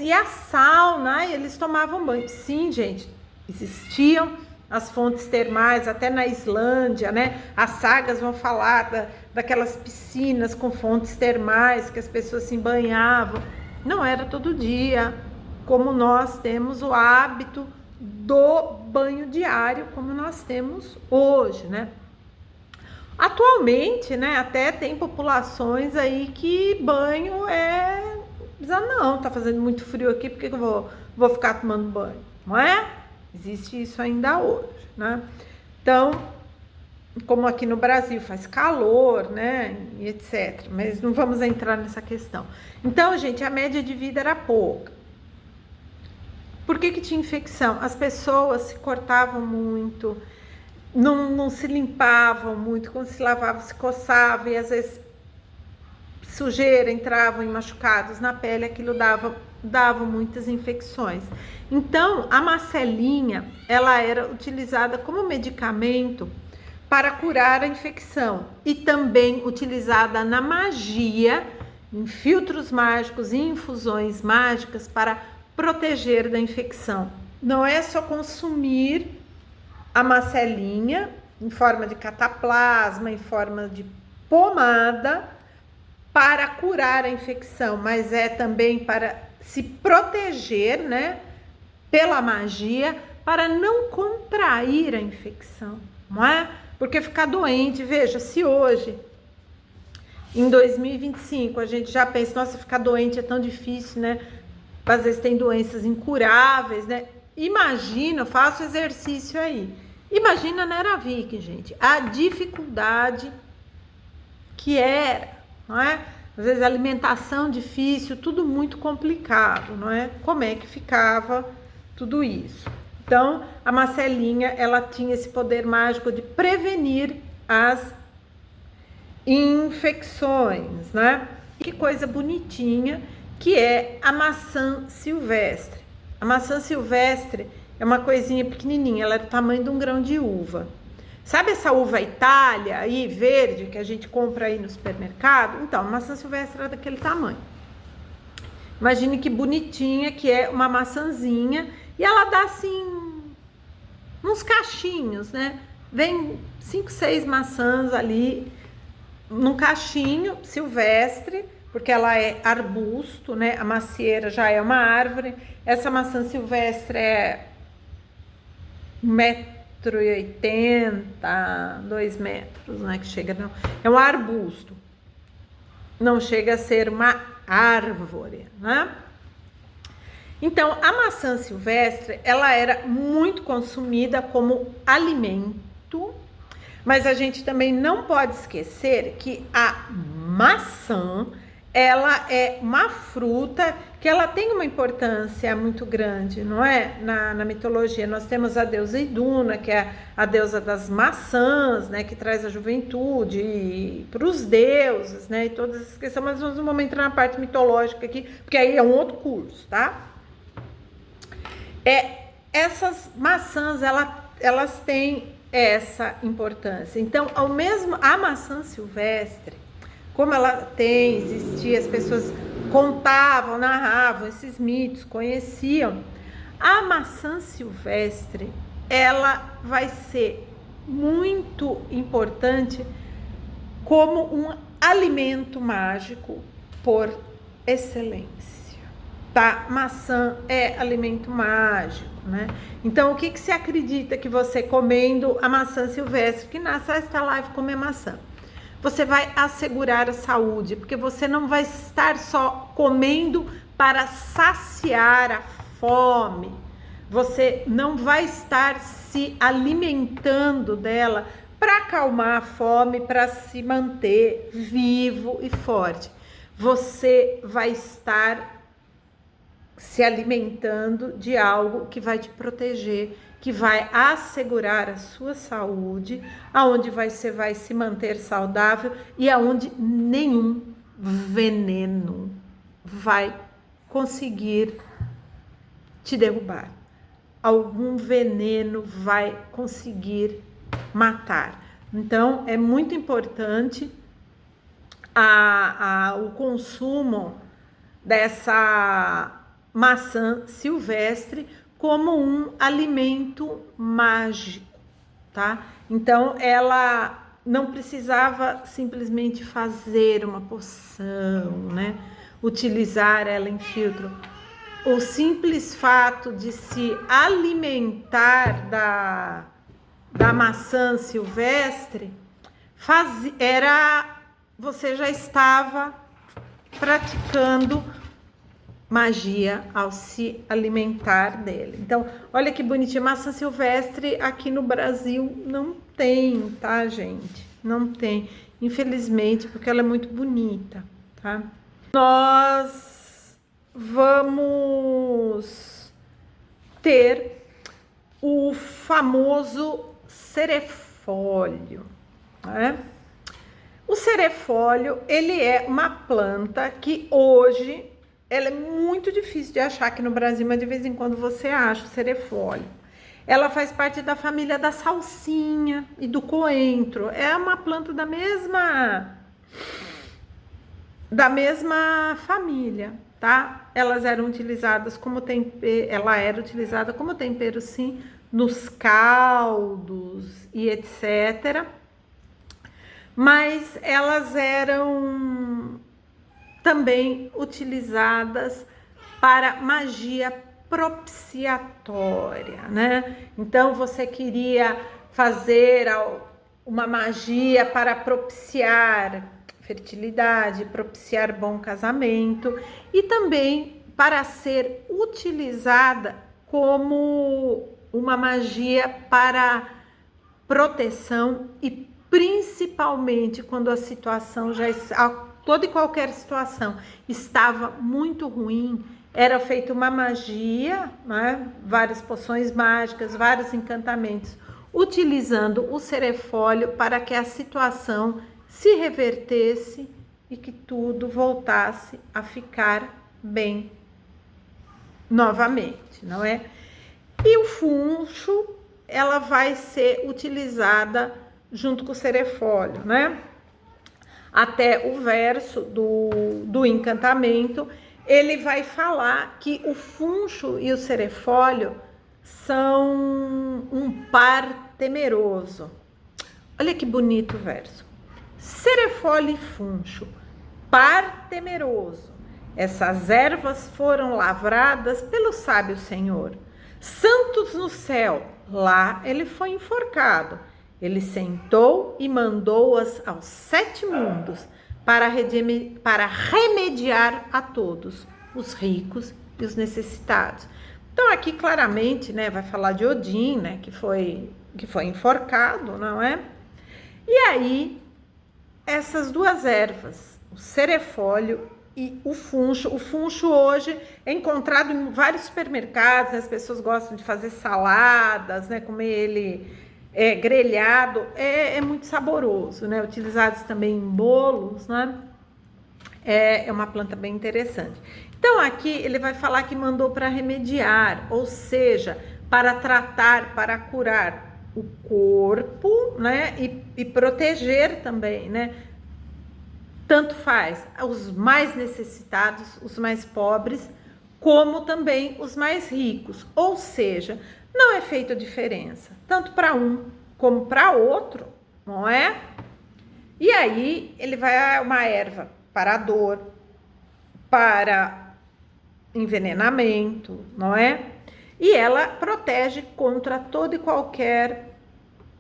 e a sauna? Eles tomavam banho. Sim, gente, existiam as fontes termais, até na Islândia, né? As sagas vão falar daquelas piscinas com fontes termais que as pessoas se banhavam. Não era todo dia, como nós temos o hábito do banho diário, como nós temos hoje, né? Atualmente, né, até tem populações aí que banho não, tá fazendo muito frio aqui, por que eu vou ficar tomando banho? Não é? Existe isso ainda hoje, né? Então, como aqui no Brasil faz calor, né, e etc. Mas não vamos entrar nessa questão. Então, gente, a média de vida era pouca. Por que tinha infecção? As pessoas se cortavam muito, não se limpavam muito, quando se lavavam, se coçavam, e às vezes sujeira entravam em machucados na pele, aquilo dava muitas infecções. Então, a macelinha, ela era utilizada como medicamento para curar a infecção e também utilizada na magia, em filtros mágicos e infusões mágicas para proteger da infecção. Não é só consumir a macelinha em forma de cataplasma, em forma de pomada para curar a infecção, mas é também para se proteger, né, pela magia, para não contrair a infecção, não é? Porque ficar doente, veja, se hoje, em 2025, a gente já pensa, nossa, ficar doente é tão difícil, né? Às vezes tem doenças incuráveis, né? Imagina, faça o exercício aí. Imagina na Era Viking, gente, a dificuldade que era, não é? Às vezes alimentação difícil, tudo muito complicado, não é? Como é que ficava tudo isso? Então, a macelinha, ela tinha esse poder mágico de prevenir as infecções, né? Que coisa bonitinha que é a maçã silvestre. A maçã silvestre é uma coisinha pequenininha, ela é do tamanho de um grão de uva. Sabe essa uva Itália aí, verde, que a gente compra aí no supermercado? Então, a maçã silvestre é daquele tamanho. Imagine que bonitinha que é uma maçãzinha, e ela dá assim, uns cachinhos, né? Vem 5, 6 maçãs ali, num cachinho silvestre, porque ela é arbusto, né? A macieira já é uma árvore. Essa maçã silvestre é 1,80 m, 2 metros, né? Que chega, não. É um arbusto. Não chega a ser uma árvore, né? Então, a maçã silvestre, ela era muito consumida como alimento, mas a gente também não pode esquecer que a maçã, ela é uma fruta que ela tem uma importância muito grande, não é? Na mitologia, nós temos a deusa Iduna, que é a deusa das maçãs, né? Que traz a juventude para os deuses, né? E todas essas questões, mas nós não vamos entrar na parte mitológica aqui, porque aí é um outro curso, tá? Essas maçãs, elas têm essa importância. Então, a maçã silvestre, como ela existia, as pessoas contavam, narravam esses mitos, conheciam. A maçã silvestre, ela vai ser muito importante como um alimento mágico por excelência, tá? Maçã é alimento mágico, né? Então, o que se acredita que você comendo a maçã silvestre, que nessa esta live comer maçã, você vai assegurar a saúde, porque você não vai estar só comendo para saciar a fome, você não vai estar se alimentando dela para acalmar a fome, para se manter vivo e forte. Você vai estar se alimentando de algo que vai te proteger, que vai assegurar a sua saúde, aonde você vai se manter saudável e aonde nenhum veneno vai conseguir te derrubar. Algum veneno vai conseguir matar. Então, é muito importante o consumo dessa maçã silvestre, como um alimento mágico, tá? Então, ela não precisava simplesmente fazer uma poção, né? Utilizar ela em filtro. O simples fato de se alimentar da maçã silvestre você já estava praticando magia ao se alimentar dele. Então, olha que bonitinho, maçã silvestre aqui no Brasil não tem, tá, gente? Não tem, infelizmente, porque ela é muito bonita, tá? Nós vamos ter o famoso cerefólio, né? O cerefólio, ele é uma planta que hoje ela é muito difícil de achar aqui no Brasil, mas de vez em quando você acha o cerefólio. Ela faz parte da família da salsinha e do coentro. É uma planta da mesma família, tá? Elas eram utilizadas como tempero, ela era utilizada como tempero, sim, nos caldos e etc. Mas elas eram também utilizadas para magia propiciatória, né? Então você queria fazer uma magia para propiciar fertilidade, propiciar bom casamento e também para ser utilizada como uma magia para proteção e principalmente quando a situação toda e qualquer situação estava muito ruim, era feita uma magia, né? Várias poções mágicas, vários encantamentos, utilizando o cerefólio para que a situação se revertesse e que tudo voltasse a ficar bem novamente, não é? E o funcho, ela vai ser utilizada junto com o cerefólio, né? Até o verso do encantamento, ele vai falar que o funcho e o cerefólio são um par temeroso. Olha que bonito o verso. Cerefólio e funcho, par temeroso. Essas ervas foram lavradas pelo sábio Senhor. Santos no céu, lá ele foi enforcado. Ele sentou e mandou-as aos 7 mundos para remediar a todos, os ricos e os necessitados. Então aqui claramente, né, vai falar de Odin, né, que foi enforcado, não é? E aí essas duas ervas, o cerefólio e o funcho hoje é encontrado em vários supermercados, né? As pessoas gostam de fazer saladas, né, comer ele grelhado, é muito saboroso, né? Utilizados também em bolos, né? É uma planta bem interessante. Então aqui ele vai falar que mandou para remediar, ou seja, para tratar, para curar o corpo, né? E proteger também, né? Tanto faz os mais necessitados, os mais pobres, como também os mais ricos, ou seja, não é feita diferença, tanto para um como para outro, não é? E aí ele vai uma erva para dor, para envenenamento, não é? E ela protege contra todo e qualquer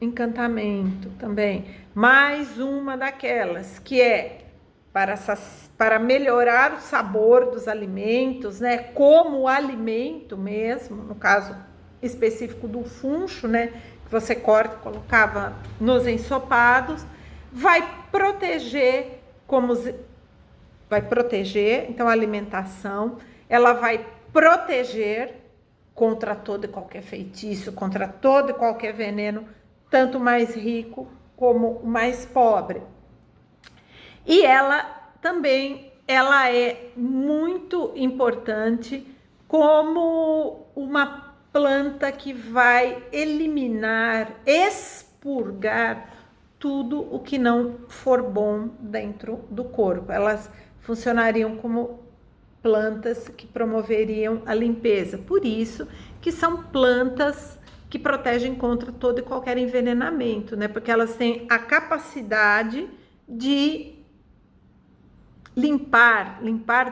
encantamento também. Mais uma daquelas que é para melhorar o sabor dos alimentos, né? Como o alimento mesmo, no caso específico do funcho, né, que você corta e colocava nos ensopados, vai proteger então a alimentação, ela vai proteger contra todo e qualquer feitiço, contra todo e qualquer veneno, tanto o mais rico como o mais pobre. E ela também é muito importante como uma planta que vai eliminar, expurgar tudo o que não for bom dentro do corpo. Elas funcionariam como plantas que promoveriam a limpeza. Por isso que são plantas que protegem contra todo e qualquer envenenamento, né? Porque elas têm a capacidade de limpar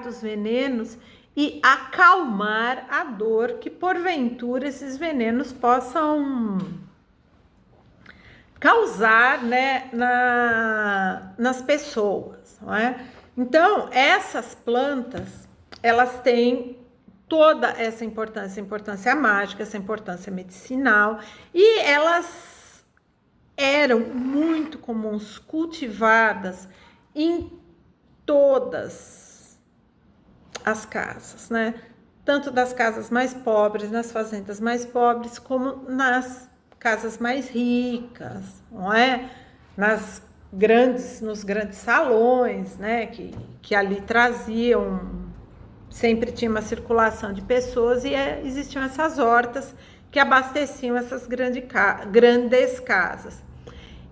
dos venenos e acalmar a dor que porventura esses venenos possam causar, né, nas pessoas, não é? Então, essas plantas, elas têm toda essa importância mágica, essa importância medicinal, e elas eram muito comuns, cultivadas em todas as casas, né? Tanto das casas mais pobres, nas fazendas mais pobres, como nas casas mais ricas, não é? Nos grandes salões, né? Que ali traziam, sempre tinha uma circulação de pessoas e existiam essas hortas que abasteciam essas grandes casas.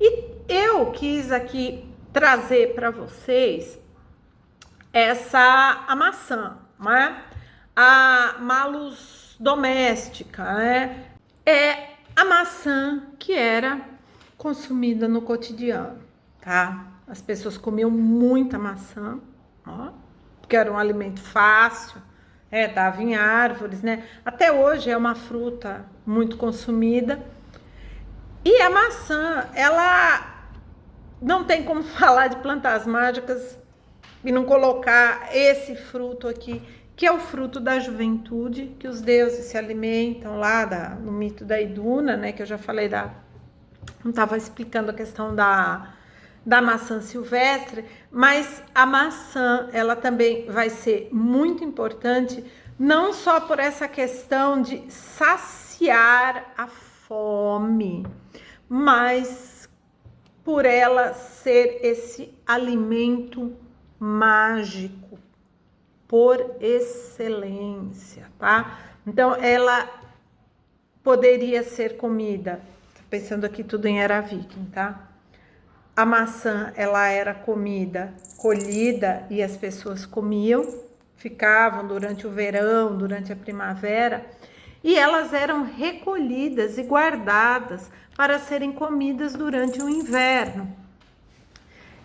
E eu quis aqui trazer para vocês a maçã, né? A Malus domestica, né? É a maçã que era consumida no cotidiano, tá? As pessoas comiam muita maçã, ó, porque era um alimento fácil, dava em árvores, né? Até hoje é uma fruta muito consumida. E a maçã, ela não tem como falar de plantas mágicas e não colocar esse fruto aqui, que é o fruto da juventude, que os deuses se alimentam lá no mito da Iduna, né? Que eu já falei não estava explicando a questão da maçã silvestre, mas a maçã, ela também vai ser muito importante, não só por essa questão de saciar a fome, mas por ela ser esse alimento mágico por excelência, tá? Então, ela poderia ser comida, pensando aqui tudo em era viking, tá? A maçã, ela era comida, colhida, e as pessoas comiam, ficavam durante o verão, durante a primavera, e elas eram recolhidas e guardadas para serem comidas durante o inverno.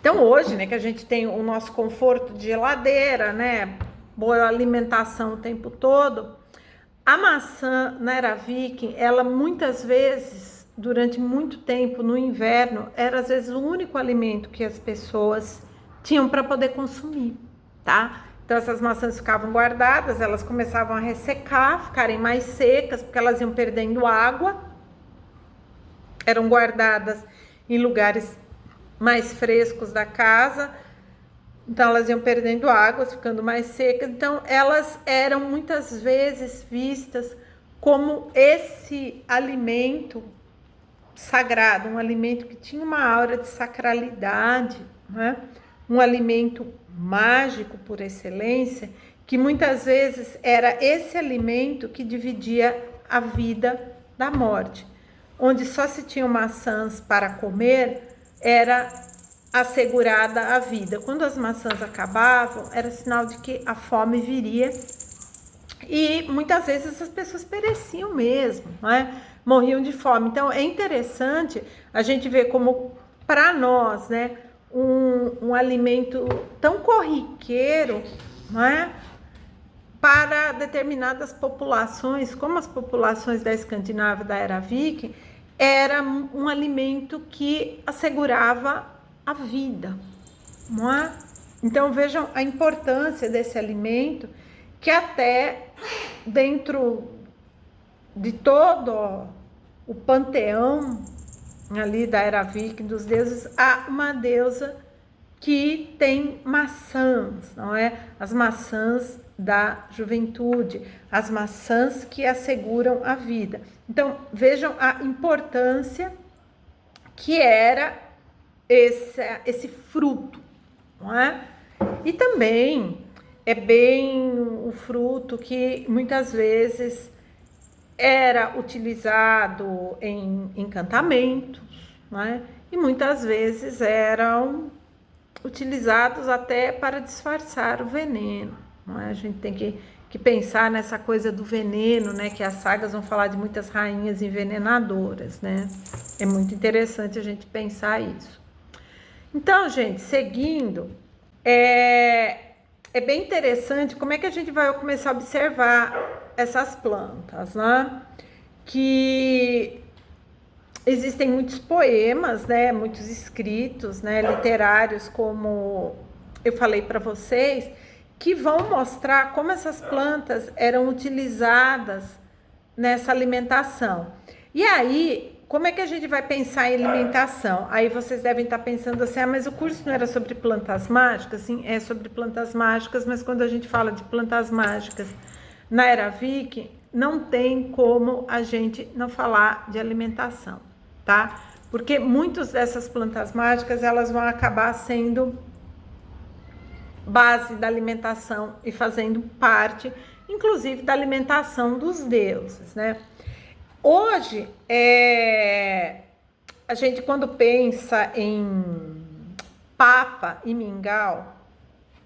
Então, hoje, né, que a gente tem o nosso conforto de geladeira, né, boa alimentação o tempo todo, a maçã na era viking, ela muitas vezes, durante muito tempo no inverno, era às vezes o único alimento que as pessoas tinham para poder consumir, tá? Então essas maçãs ficavam guardadas, elas começavam a ressecar, ficarem mais secas, porque elas iam perdendo água, eram guardadas em lugares mais frescos da casa, então elas iam perdendo água, ficando mais secas, então elas eram muitas vezes vistas como esse alimento sagrado, um alimento que tinha uma aura de sacralidade, né? Um alimento mágico por excelência, que muitas vezes era esse alimento que dividia a vida da morte, onde só se tinham maçãs para comer, era assegurada a vida. Quando as maçãs acabavam, era sinal de que a fome viria, e muitas vezes as pessoas pereciam mesmo, né? Morriam de fome. Então é interessante a gente ver como, para nós, né, um alimento tão corriqueiro, né, para determinadas populações, como as populações da Escandinávia da era viking, era um alimento que assegurava a vida, não é? Então vejam a importância desse alimento, que até dentro de todo o panteão ali da era viking dos deuses, há uma deusa que tem maçãs, não é? As maçãs da juventude, as maçãs que asseguram a vida. Então vejam a importância que era esse fruto, não é? E também é bem o fruto que muitas vezes era utilizado em encantamentos, não é? E muitas vezes eram utilizados até para disfarçar o veneno, não é? A gente tem que pensar nessa coisa do veneno, né? Que as sagas vão falar de muitas rainhas envenenadoras, né? É muito interessante a gente pensar isso. Então, gente, seguindo, é bem interessante como é que a gente vai começar a observar essas plantas, né? Que existem muitos poemas, né? Muitos escritos, né? Literários, como eu falei para vocês, que vão mostrar como essas plantas eram utilizadas nessa alimentação. E aí, como é que a gente vai pensar em alimentação? Aí vocês devem estar pensando assim, mas o curso não era sobre plantas mágicas? Sim, é sobre plantas mágicas, mas quando a gente fala de plantas mágicas na Era Viking, não tem como a gente não falar de alimentação, tá? Porque muitas dessas plantas mágicas, elas vão acabar sendo base da alimentação e fazendo parte, inclusive, da alimentação dos deuses, né? Hoje, a gente quando pensa em papa e mingau,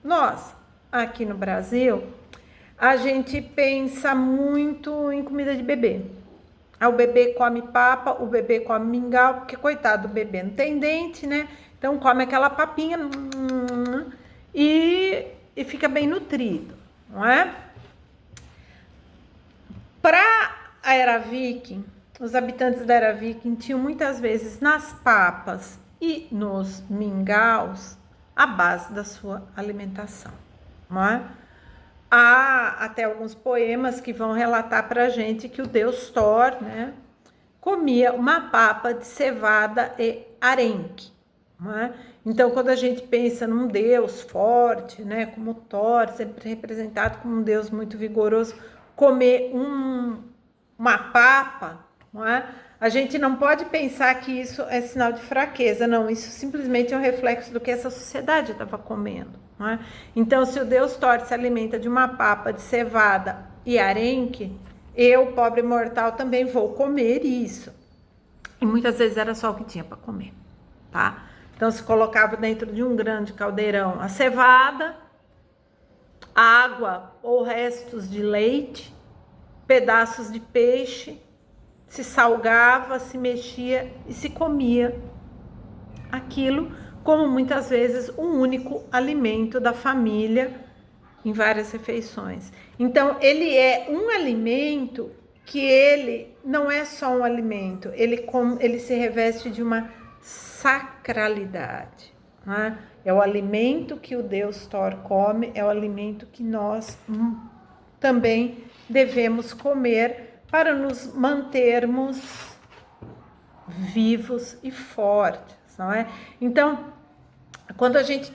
nós, aqui no Brasil, a gente pensa muito em comida de bebê. O bebê come papa, o bebê come mingau, porque coitado do bebê não tem dente, né? Então come aquela papinha e fica bem nutrido, não é? Para a Era Viking, os habitantes da Era Viking tinham muitas vezes nas papas e nos mingaus a base da sua alimentação, não é? Há até alguns poemas que vão relatar para a gente que o deus Thor, né, comia uma papa de cevada e arenque, não é? Então, quando a gente pensa num deus forte, né, como Thor, sempre representado como um deus muito vigoroso, comer uma papa, não é? A gente não pode pensar que isso é sinal de fraqueza, não. Isso simplesmente é um reflexo do que essa sociedade estava comendo, não é? Então, se o deus Thor se alimenta de uma papa de cevada e arenque, eu, pobre mortal, também vou comer isso. E muitas vezes era só o que tinha para comer, tá? Então, se colocava dentro de um grande caldeirão a cevada, água ou restos de leite, pedaços de peixe, se salgava, se mexia e se comia aquilo como muitas vezes um único alimento da família em várias refeições. Então, ele é um alimento que ele não é só um alimento, ele se reveste de uma sacralidade, né? É o alimento que o deus Thor come, é o alimento que nós também devemos comer para nos mantermos vivos e fortes, não é? Então, quando a gente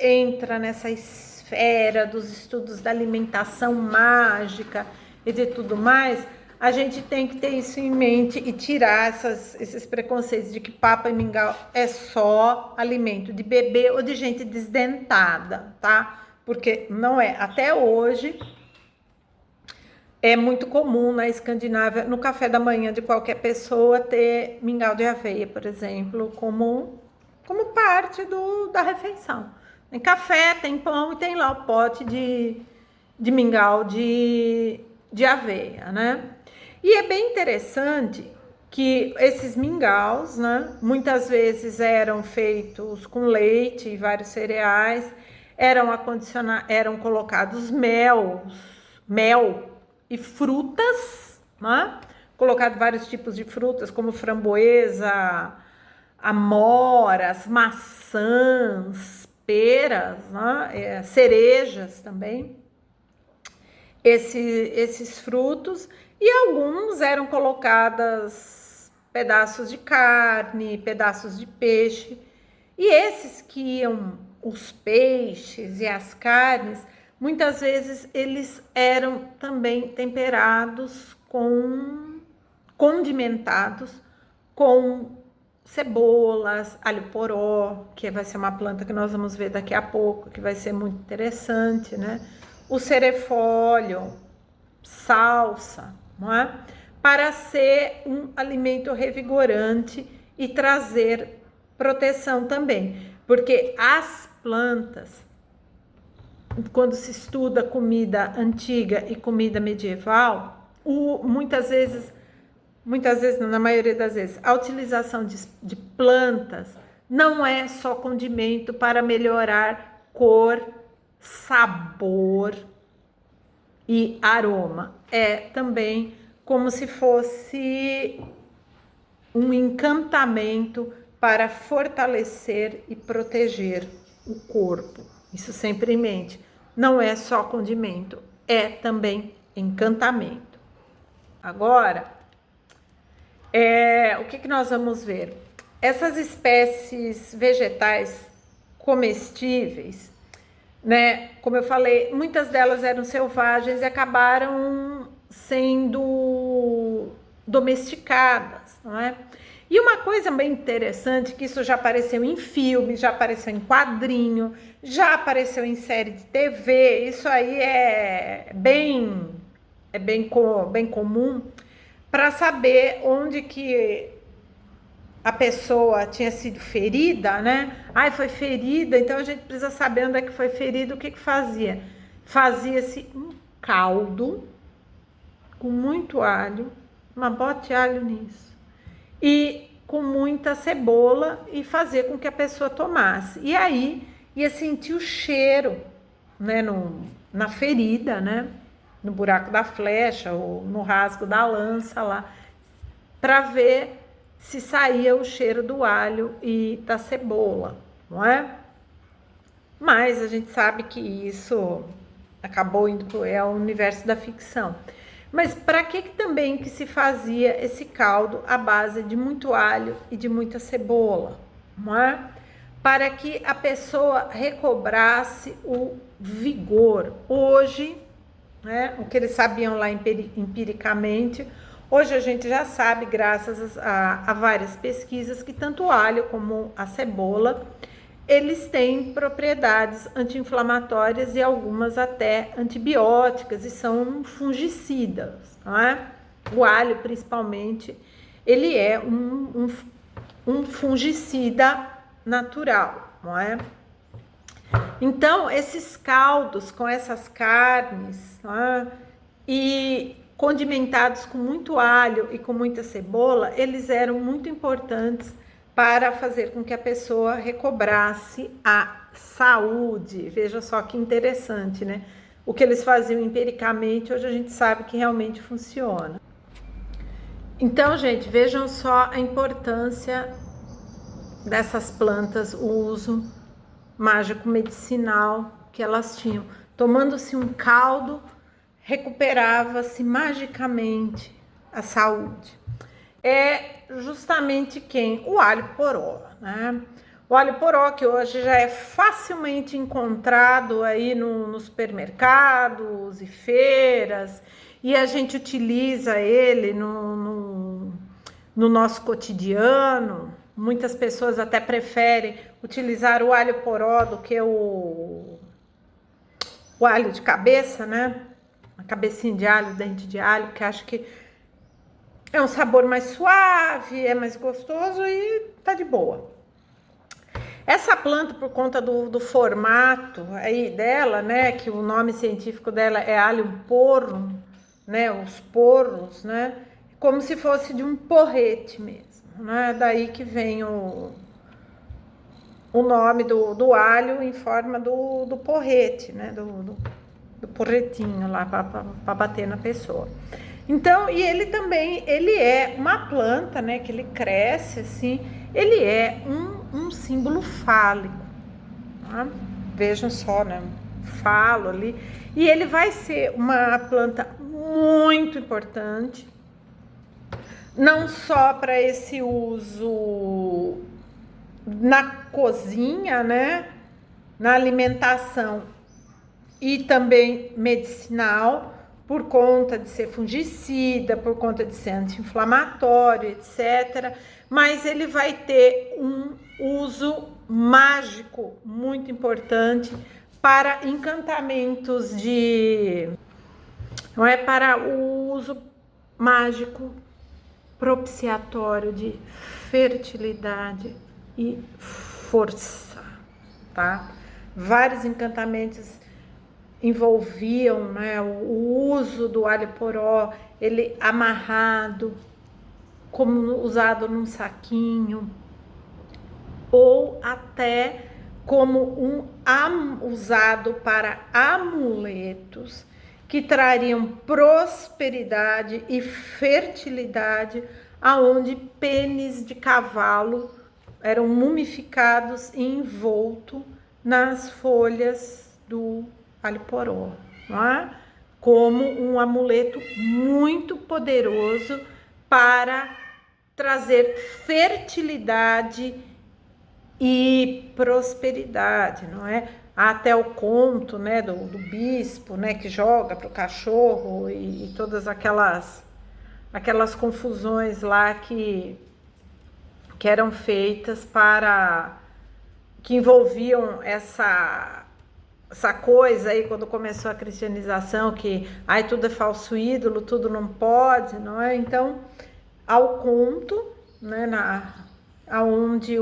entra nessa esfera dos estudos da alimentação mágica e de tudo mais, a gente tem que ter isso em mente e tirar esses preconceitos de que papa e mingau é só alimento de bebê ou de gente desdentada, tá? Porque não é. Até hoje é muito comum na Escandinávia, no café da manhã de qualquer pessoa, ter mingau de aveia, por exemplo, como parte da refeição. Tem café, tem pão e tem lá o pote de mingau de aveia, né? E é bem interessante que esses mingaus, né, muitas vezes eram feitos com leite e vários cereais, eram colocados mel e frutas, né? Colocado vários tipos de frutas, como framboesa, amoras, maçãs, peras, né? Cerejas também. Esses frutos, e alguns eram colocadas pedaços de carne, pedaços de peixe, e esses que iam, os peixes e as carnes, muitas vezes eles eram também temperados condimentados com cebolas, alho poró, que vai ser uma planta que nós vamos ver daqui a pouco, que vai ser muito interessante, né? O cerefólio, salsa, não é? Para ser um alimento revigorante e trazer proteção também, porque as plantas, quando se estuda comida antiga e comida medieval, muitas vezes, não, na maioria das vezes, a utilização de plantas não é só condimento para melhorar cor, sabor e aroma. É também como se fosse um encantamento para fortalecer e proteger o corpo. Isso sempre em mente. Não é só condimento, é também encantamento. Agora, o que nós vamos ver? Essas espécies vegetais comestíveis, né? Como eu falei, muitas delas eram selvagens e acabaram sendo domesticadas, não é? E uma coisa bem interessante, que isso já apareceu em filme, já apareceu em quadrinho, já apareceu em série de TV, isso aí é bem comum, para saber onde que a pessoa tinha sido ferida, né? Ai, foi ferida, então a gente precisa saber onde é que foi ferida, o que fazia? Fazia-se um caldo com muito alho, uma bota de alho nisso, e com muita cebola, e fazer com que a pessoa tomasse. E aí ia sentir o cheiro, né, na ferida, né, no buraco da flecha ou no rasgo da lança lá, para ver se saía o cheiro do alho e da cebola, não é? Mas a gente sabe que isso acabou indo para o universo da ficção. Mas para que também que se fazia esse caldo à base de muito alho e de muita cebola, não é? Para que a pessoa recobrasse o vigor. Hoje, né, o que eles sabiam lá empiricamente, hoje a gente já sabe, graças a várias pesquisas, que tanto o alho como a cebola, eles têm propriedades anti-inflamatórias e algumas até antibióticas, e são fungicidas, não é? O alho, principalmente, ele é um fungicida natural, não é? Então, esses caldos com essas carnes, não é? E condimentados com muito alho e com muita cebola, eles eram muito importantes para fazer com que a pessoa recobrasse a saúde. Veja só que interessante, né? O que eles faziam empiricamente, hoje a gente sabe que realmente funciona. Então, gente, vejam só a importância dessas plantas, o uso mágico medicinal que elas tinham. Tomando-se um caldo, recuperava-se magicamente a saúde. É justamente quem? O alho poró, né? O alho poró, que hoje já é facilmente encontrado aí nos supermercados e feiras, e a gente utiliza ele no nosso cotidiano. Muitas pessoas até preferem utilizar o alho poró do que o alho de cabeça, né? A cabecinha de alho, dente de alho, que acho que é um sabor mais suave, é mais gostoso e tá de boa. Essa planta, por conta do formato aí dela, né, que o nome científico dela é Allium porrum, né, os porros, né, como se fosse de um porrete mesmo, né, daí que vem o nome do alho em forma do porrete, né, do porretinho lá para bater na pessoa. Então, e ele também, ele é uma planta, né, que ele cresce assim, ele é um símbolo fálico, tá? Vejam só, né, falo ali, e ele vai ser uma planta muito importante, não só para esse uso na cozinha, né, na alimentação e também medicinal, por conta de ser fungicida, por conta de ser anti-inflamatório, etc. Mas ele vai ter um uso mágico muito importante para encantamentos não é, para o uso mágico propiciatório de fertilidade e força, tá? Vários encantamentos envolviam, né, o uso do alho poró, ele amarrado, como usado num saquinho, ou até como usado para amuletos que trariam prosperidade e fertilidade, aonde penes de cavalo eram mumificados e envoltos nas folhas do alho poró, não é? Como um amuleto muito poderoso para trazer fertilidade e prosperidade, não é? Há até o conto, né, do bispo, né, que joga para o cachorro e todas aquelas confusões lá que eram feitas que envolviam essa coisa aí quando começou a cristianização, que tudo é falso ídolo, tudo não pode, não é? Então, ao conto, né, aonde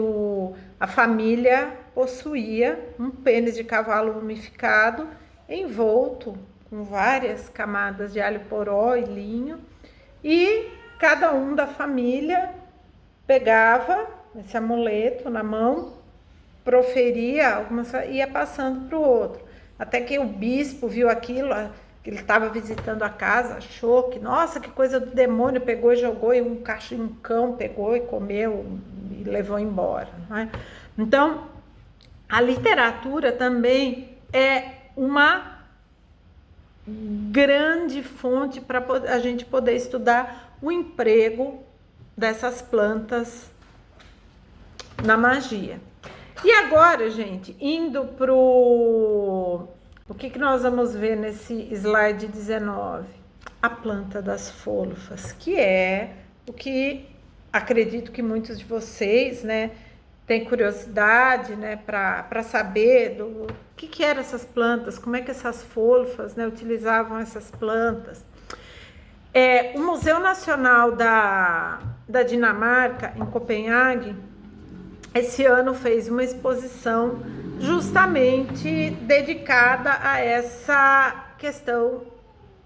a família possuía um pênis de cavalo mumificado envolto com várias camadas de alho poró e linho, e cada um da família pegava esse amuleto na mão, proferia e ia passando para o outro, até que o bispo viu aquilo, que ele estava visitando a casa, achou que, nossa, que coisa do demônio, pegou e jogou, e um cão pegou e comeu e levou embora, não é? Então, a literatura também é uma grande fonte para a gente poder estudar o emprego dessas plantas na magia. E agora, gente, indo para o que nós vamos ver nesse slide 19? A planta das fôlfas, que é o que acredito que muitos de vocês, né, têm curiosidade, né, para saber do que eram essas plantas, como é que essas fôlfas, né, utilizavam essas plantas. O Museu Nacional da Dinamarca, em Copenhague, esse ano fez uma exposição justamente dedicada a essa questão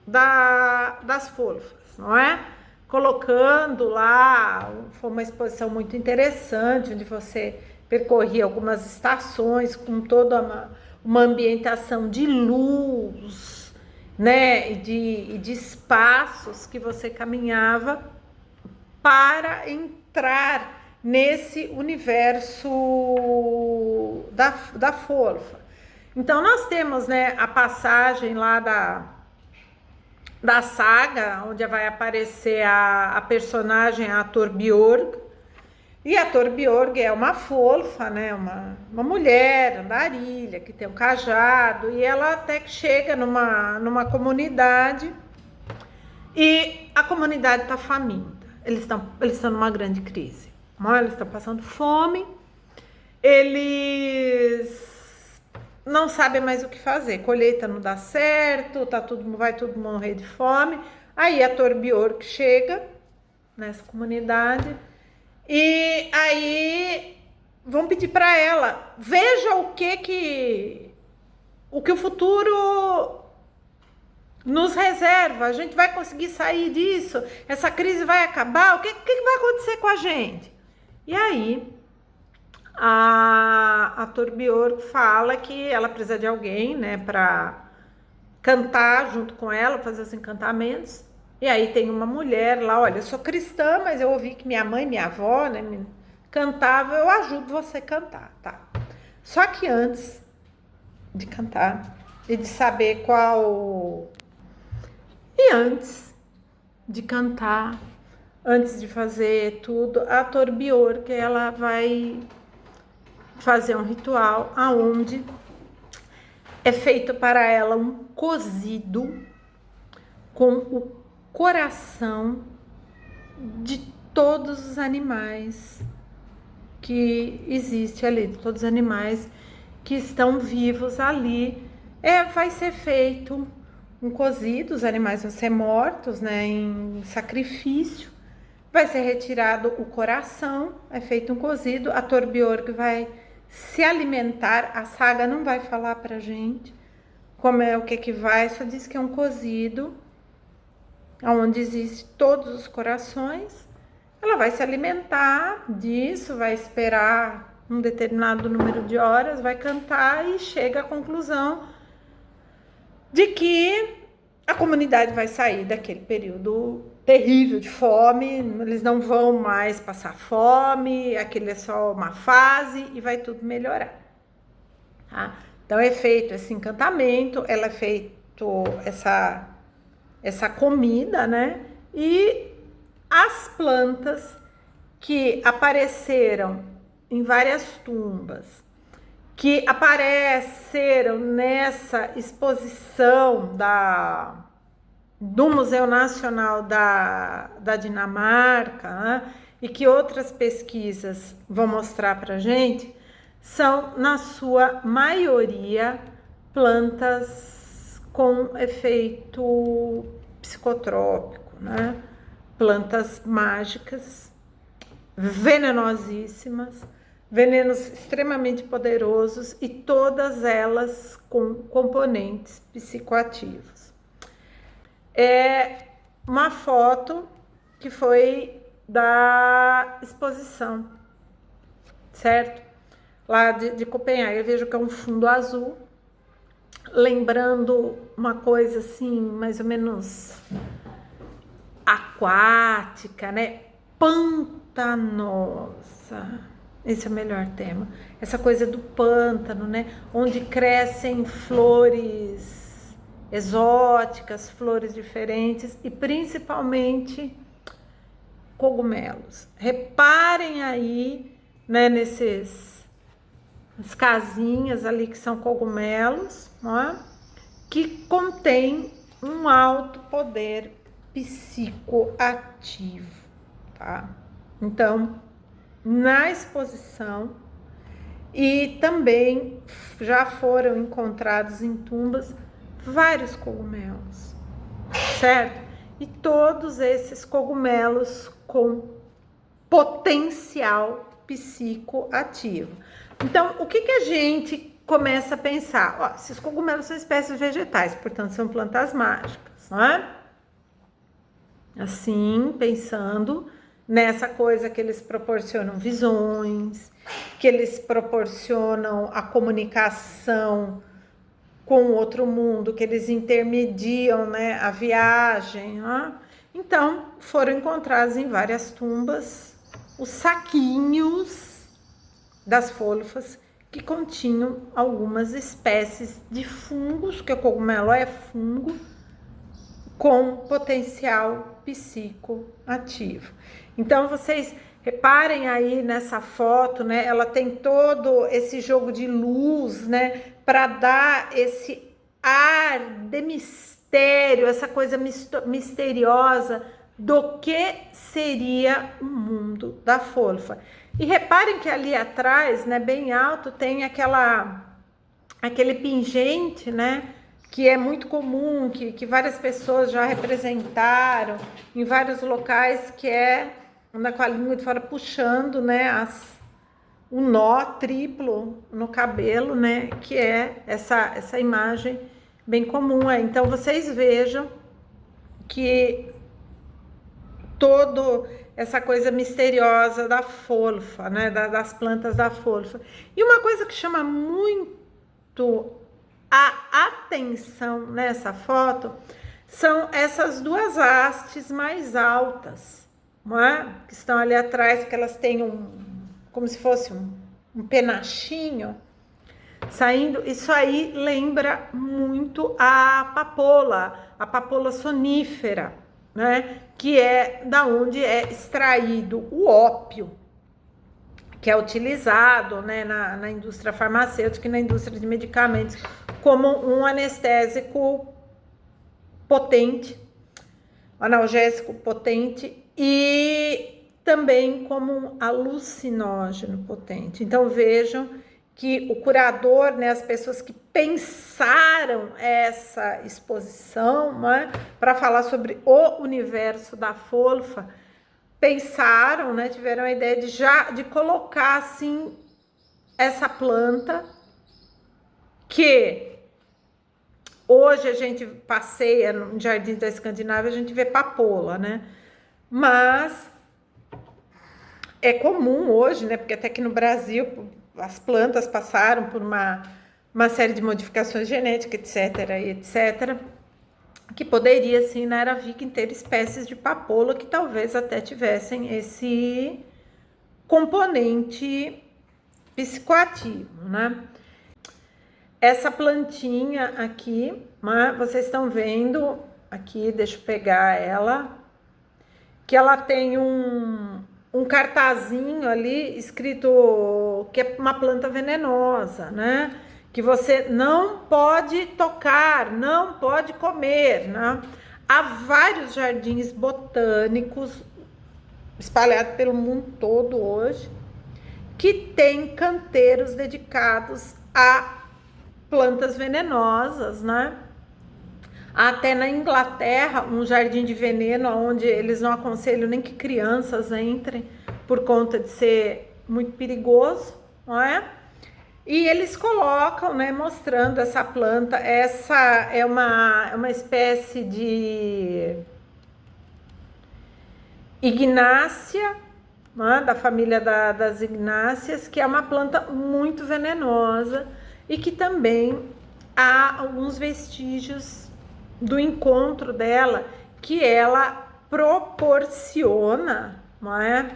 das fôlfas, não é? Colocando lá, foi uma exposição muito interessante, onde você percorria algumas estações com toda uma ambientação de luz, né, e de espaços que você caminhava para entrar nesse universo da fôlfa. Então, nós temos, né, a passagem lá da saga, onde vai aparecer a personagem, a Torbjörg. E a Torbjörg é uma fôlfa, né, uma mulher andarilha, que tem um cajado, e ela até que chega numa comunidade, e a comunidade está faminta. Eles estão numa grande crise. Eles estão passando fome, eles não sabem mais o que fazer, colheita não dá certo, vai tudo morrer de fome. Aí a Torbjörg chega nessa comunidade e aí vão pedir para ela, veja o que o futuro nos reserva, a gente vai conseguir sair disso, essa crise vai acabar, o que vai acontecer com a gente? E aí, a Torbjörg fala que ela precisa de alguém, né, para cantar junto com ela, fazer os encantamentos. E aí tem uma mulher lá, olha, eu sou cristã, mas eu ouvi que minha mãe, minha avó, né, cantava, eu ajudo você a cantar, tá? Só que antes de cantar e de saber antes de cantar, antes de fazer tudo, a Torbjörg, ela vai fazer um ritual aonde é feito para ela um cozido com o coração de todos os animais que existe ali, de todos os animais que estão vivos ali. Vai ser feito um cozido, os animais vão ser mortos, né, em sacrifício. Vai ser retirado o coração, é feito um cozido, a Torbjörg vai se alimentar, a saga não vai falar pra gente como é o que vai, só diz que é um cozido, onde existe todos os corações. Ela vai se alimentar disso, vai esperar um determinado número de horas, vai cantar e chega à conclusão de que a comunidade vai sair daquele período terrível de fome, eles não vão mais passar fome, aquele é só uma fase e vai tudo melhorar. Tá? Então é feito esse encantamento, ela é feito essa comida, né? E as plantas que apareceram em várias tumbas, que apareceram nessa exposição do Museu Nacional da Dinamarca, né? E que outras pesquisas vão mostrar para a gente, são, na sua maioria, plantas com efeito psicotrópico, né? Plantas mágicas, venenosíssimas, venenos extremamente poderosos e todas elas com componentes psicoativos. É uma foto que foi da exposição, certo? Lá de Copenhague. Eu vejo que é um fundo azul, lembrando uma coisa assim, mais ou menos aquática, né? Pantanosa. Esse é o melhor tema. Essa coisa do pântano, né? Onde crescem flores exóticas, flores diferentes e principalmente cogumelos. Reparem aí, né, as casinhas ali que são cogumelos, ó, que contém um alto poder psicoativo, tá? Então, na exposição e também já foram encontrados em tumbas vários cogumelos, certo? E todos esses cogumelos com potencial psicoativo. Então, o que a gente começa a pensar? Ó, esses cogumelos são espécies vegetais, portanto, são plantas mágicas, não é? Assim, pensando nessa coisa que eles proporcionam visões, que eles proporcionam a comunicação com o outro mundo, que eles intermediam, né, a viagem. Né? Então, foram encontrados em várias tumbas os saquinhos das fôlfas que continham algumas espécies de fungos, que o cogumelo é fungo, com potencial psicoativo. Então, vocês reparem aí nessa foto, né? Ela tem todo esse jogo de luz, né? Para dar esse ar de mistério, essa coisa misteriosa do que seria o mundo da fôlfa. E reparem que ali atrás, né, bem alto, tem aquele pingente, né? Que é muito comum, que várias pessoas já representaram em vários locais, que é andar com a língua de fora puxando, né, o nó triplo no cabelo, né, que é essa imagem bem comum. Então, vocês vejam que toda essa coisa misteriosa da fôlfa, né, das plantas da fôlfa. E uma coisa que chama muito a atenção nessa foto são essas duas hastes mais altas, não é? Que estão ali atrás, que elas têm como se fosse um penachinho saindo. Isso aí lembra muito a papoula sonífera, né? Que é da onde é extraído o ópio, que é utilizado, né, na indústria farmacêutica e na indústria de medicamentos como um anestésico potente, analgésico potente e também como um alucinógeno potente. Então vejam que o curador, né, as pessoas que pensaram essa exposição, né, para falar sobre o universo da fôlfa, pensaram, né, tiveram a ideia de colocar assim essa planta que Hoje a gente passeia no Jardins da Escandinávia, a gente vê papoula, né? Mas é comum hoje, né? Porque até que no Brasil as plantas passaram por uma série de modificações genéticas, etc, que poderia, sim, na era viking, ter espécies de papoula que talvez até tivessem esse componente psicoativo, né? Essa plantinha aqui, vocês estão vendo aqui, deixa eu pegar ela, que ela tem um cartazinho ali escrito que é uma planta venenosa, né? Que você não pode tocar, não pode comer, né? Há vários jardins botânicos espalhados pelo mundo todo hoje que tem canteiros dedicados a plantas venenosas, né? Até na Inglaterra, um jardim de veneno onde eles não aconselham nem que crianças entrem por conta de ser muito perigoso, não é? E eles colocam, né, mostrando essa planta. Essa é uma espécie de ignácea, né, da família das ignáceas, que é uma planta muito venenosa e que também há alguns vestígios do encontro dela, que ela proporciona, não é?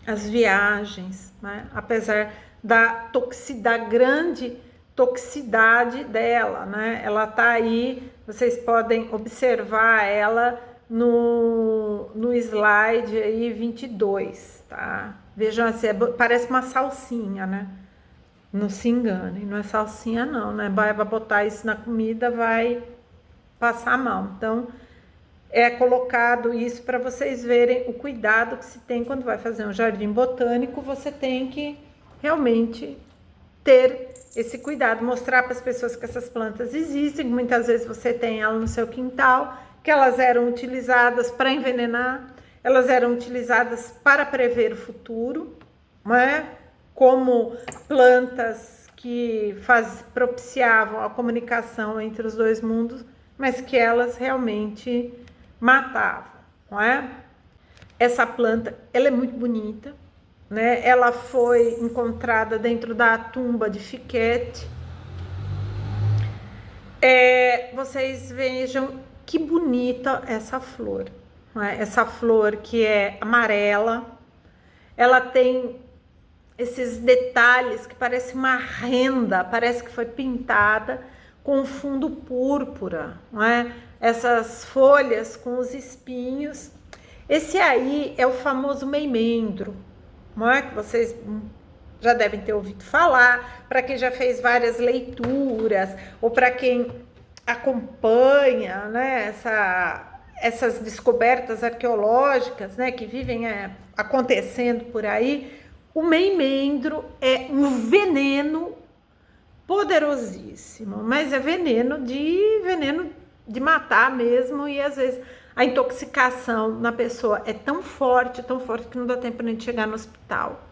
As viagens, né? Apesar da grande toxicidade dela, né? Ela tá aí, vocês podem observar ela no slide aí 22, tá? Vejam assim, parece uma salsinha, né? Não se enganem, não é salsinha não, né? Vai botar isso na comida, vai passar mal. Então, é colocado isso para vocês verem o cuidado que se tem quando vai fazer um jardim botânico. Você tem que realmente ter esse cuidado, mostrar para as pessoas que essas plantas existem. Muitas vezes você tem ela no seu quintal, que elas eram utilizadas para envenenar, elas eram utilizadas para prever o futuro, não é? Como plantas que propiciavam a comunicação entre os dois mundos, mas que elas realmente matavam, não é? Essa planta, ela é muito bonita, né? Ela foi encontrada dentro da tumba de Fiquete. Vocês vejam que bonita essa flor, não é? Essa flor que é amarela, ela tem esses detalhes que parece uma renda, parece que foi pintada com fundo púrpura, não é? Essas folhas com os espinhos. Esse aí é o famoso meimendro, não é? Que vocês já devem ter ouvido falar, para quem já fez várias leituras, ou para quem acompanha, né, essas descobertas arqueológicas, né, que vivem acontecendo por aí. O meimendro é um veneno poderosíssimo, mas é veneno de matar mesmo, e às vezes a intoxicação na pessoa é tão forte que não dá tempo nem de chegar no hospital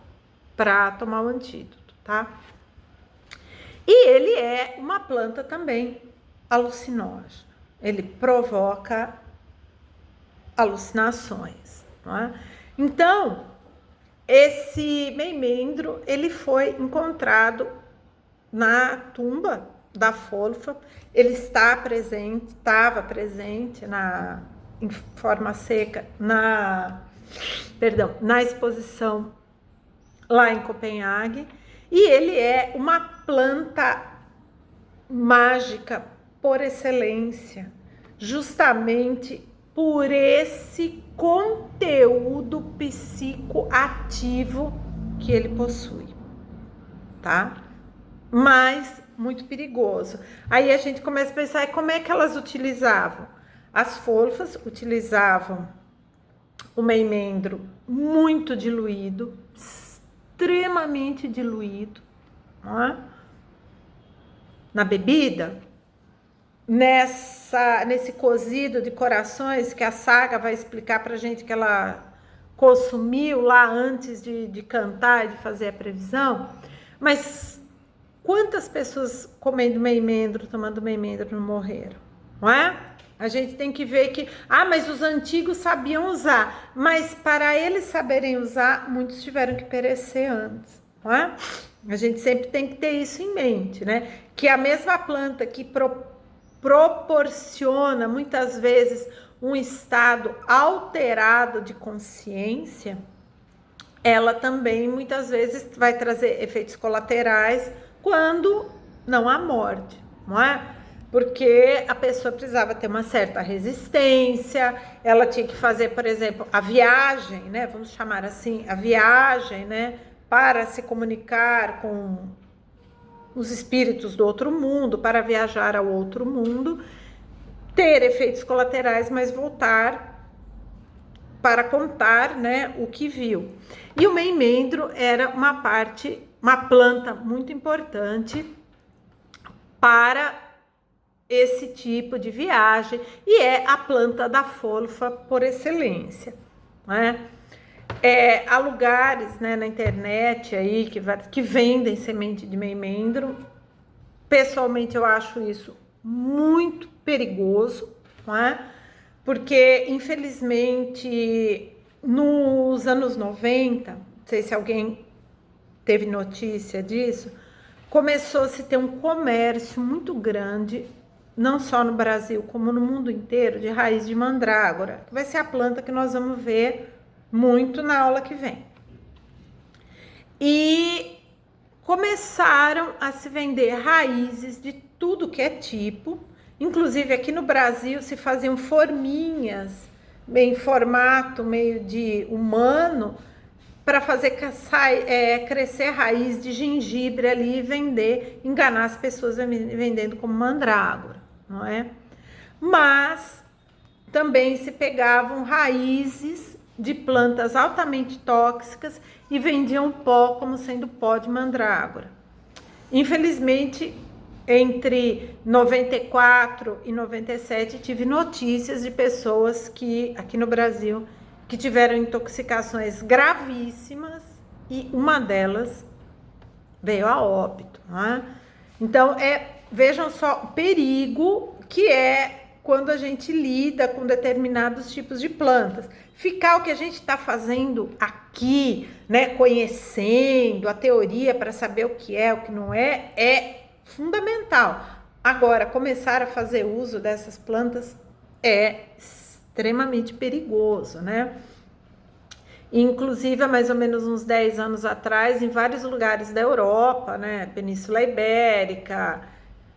para tomar o antídoto, tá? E ele é uma planta também alucinógena, ele provoca alucinações, não é? Então, esse meimendro, ele foi encontrado na tumba da Folfa, ele estava presente em forma seca na exposição lá em Copenhague, e ele é uma planta mágica por excelência, justamente por esse conteúdo psicoativo que ele possui, tá? Mas muito perigoso. Aí a gente começa a pensar, como é que elas utilizavam? As folfas utilizavam o meimendro muito diluído, extremamente diluído, não é? Na bebida, nesse cozido de corações que a Saga vai explicar pra gente que ela consumiu lá antes de cantar e de fazer a previsão, mas Quantas pessoas comendo meimendro, tomando meimendro não morreram, não é? A gente tem que ver que, mas os antigos sabiam usar, mas para eles saberem usar, muitos tiveram que perecer antes, não é? A gente sempre tem que ter isso em mente, né? Que a mesma planta que proporciona muitas vezes um estado alterado de consciência, ela também muitas vezes vai trazer efeitos colaterais quando não há morte, não é? Porque a pessoa precisava ter uma certa resistência, ela tinha que fazer, por exemplo, a viagem, né? Vamos chamar assim, a viagem, né? Para se comunicar com os espíritos do outro mundo, para viajar ao outro mundo, ter efeitos colaterais, mas voltar para contar, né, o que viu. E o meimendro era uma planta muito importante para esse tipo de viagem e é a planta da folfa por excelência, né? Há lugares, né, na internet aí que vendem semente de meimendro. Pessoalmente eu acho isso muito perigoso, não é? Porque infelizmente nos anos 90, não sei se alguém teve notícia disso, começou a se ter um comércio muito grande, não só no Brasil, como no mundo inteiro, de raiz de mandrágora, que vai ser a planta que nós vamos ver muito na aula que vem. E começaram a se vender raízes de tudo que é tipo, inclusive aqui no Brasil se faziam forminhas em formato meio de humano para fazer crescer raiz de gengibre ali e vender, enganar as pessoas vendendo como mandrágora, não é? Mas também se pegavam raízes de plantas altamente tóxicas e vendiam pó como sendo pó de mandrágora. Infelizmente, entre 94 e 97, tive notícias de pessoas que, aqui no Brasil, que tiveram intoxicações gravíssimas e uma delas veio a óbito, né? Então, vejam só o perigo que é quando a gente lida com determinados tipos de plantas. Ficar o que a gente está fazendo aqui, né, conhecendo a teoria para saber o que é, o que não é fundamental. Agora, começar a fazer uso dessas plantas é extremamente perigoso, né? Inclusive, há mais ou menos uns 10 anos atrás, em vários lugares da Europa, né, Península Ibérica,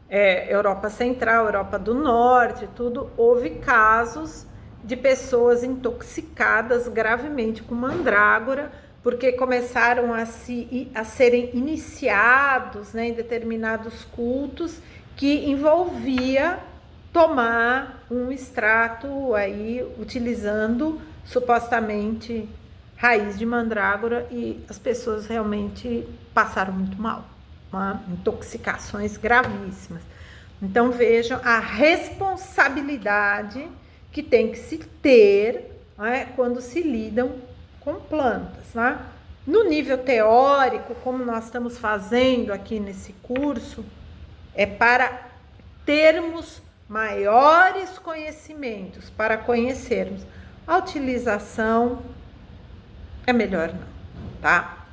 Europa Central, Europa do Norte, tudo, houve casos de pessoas intoxicadas gravemente com mandrágora, porque começaram a serem iniciados, né, em determinados cultos que envolvia tomar um extrato aí utilizando supostamente raiz de mandrágora, e as pessoas realmente passaram muito mal, intoxicações gravíssimas. Então vejam a responsabilidade que tem que se ter, né, quando se lidam com plantas, né? No nível teórico, como nós estamos fazendo aqui nesse curso, é para termos maiores conhecimentos, para conhecermos. A utilização é melhor não, tá?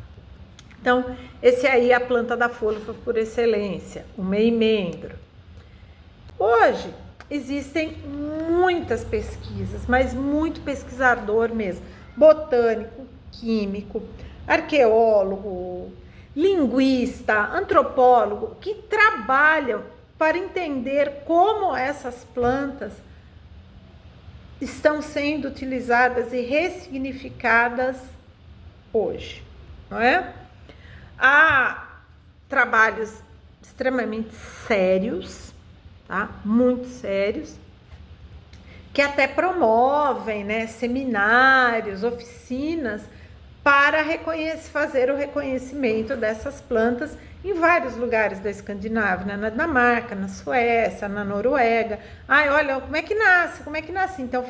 Então, esse aí é a planta da folfa por excelência, o meimendro. Hoje, existem muitas pesquisas, mas muito pesquisador mesmo, botânico, químico, arqueólogo, linguista, antropólogo, que trabalham para entender como essas plantas estão sendo utilizadas e ressignificadas hoje, não é? Há trabalhos extremamente sérios, tá? Muito sérios, que até promovem, né, seminários, oficinas para fazer o reconhecimento dessas plantas em vários lugares da Escandinávia, né? Na Dinamarca, na Suécia, na Noruega. Olha, como é que nasce? Como é que nasce? Então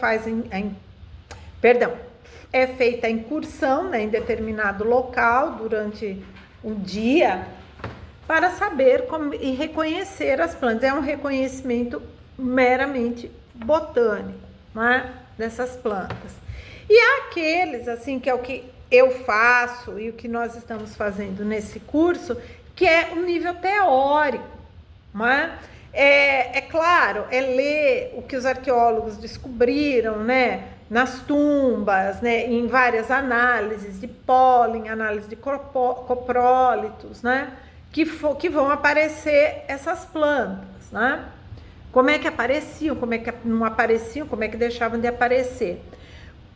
é feita a incursão, né, em determinado local durante um dia para saber e reconhecer as plantas. É um reconhecimento meramente botânico, né, dessas plantas. E há aqueles, assim, que é o que eu faço e o que nós estamos fazendo nesse curso, que é um nível teórico, né? É claro, é ler o que os arqueólogos descobriram, né, nas tumbas, né, em várias análises de pólen, análise de coprólitos, né, que vão aparecer essas plantas, né? Como é que apareciam, como é que não apareciam, como é que deixavam de aparecer.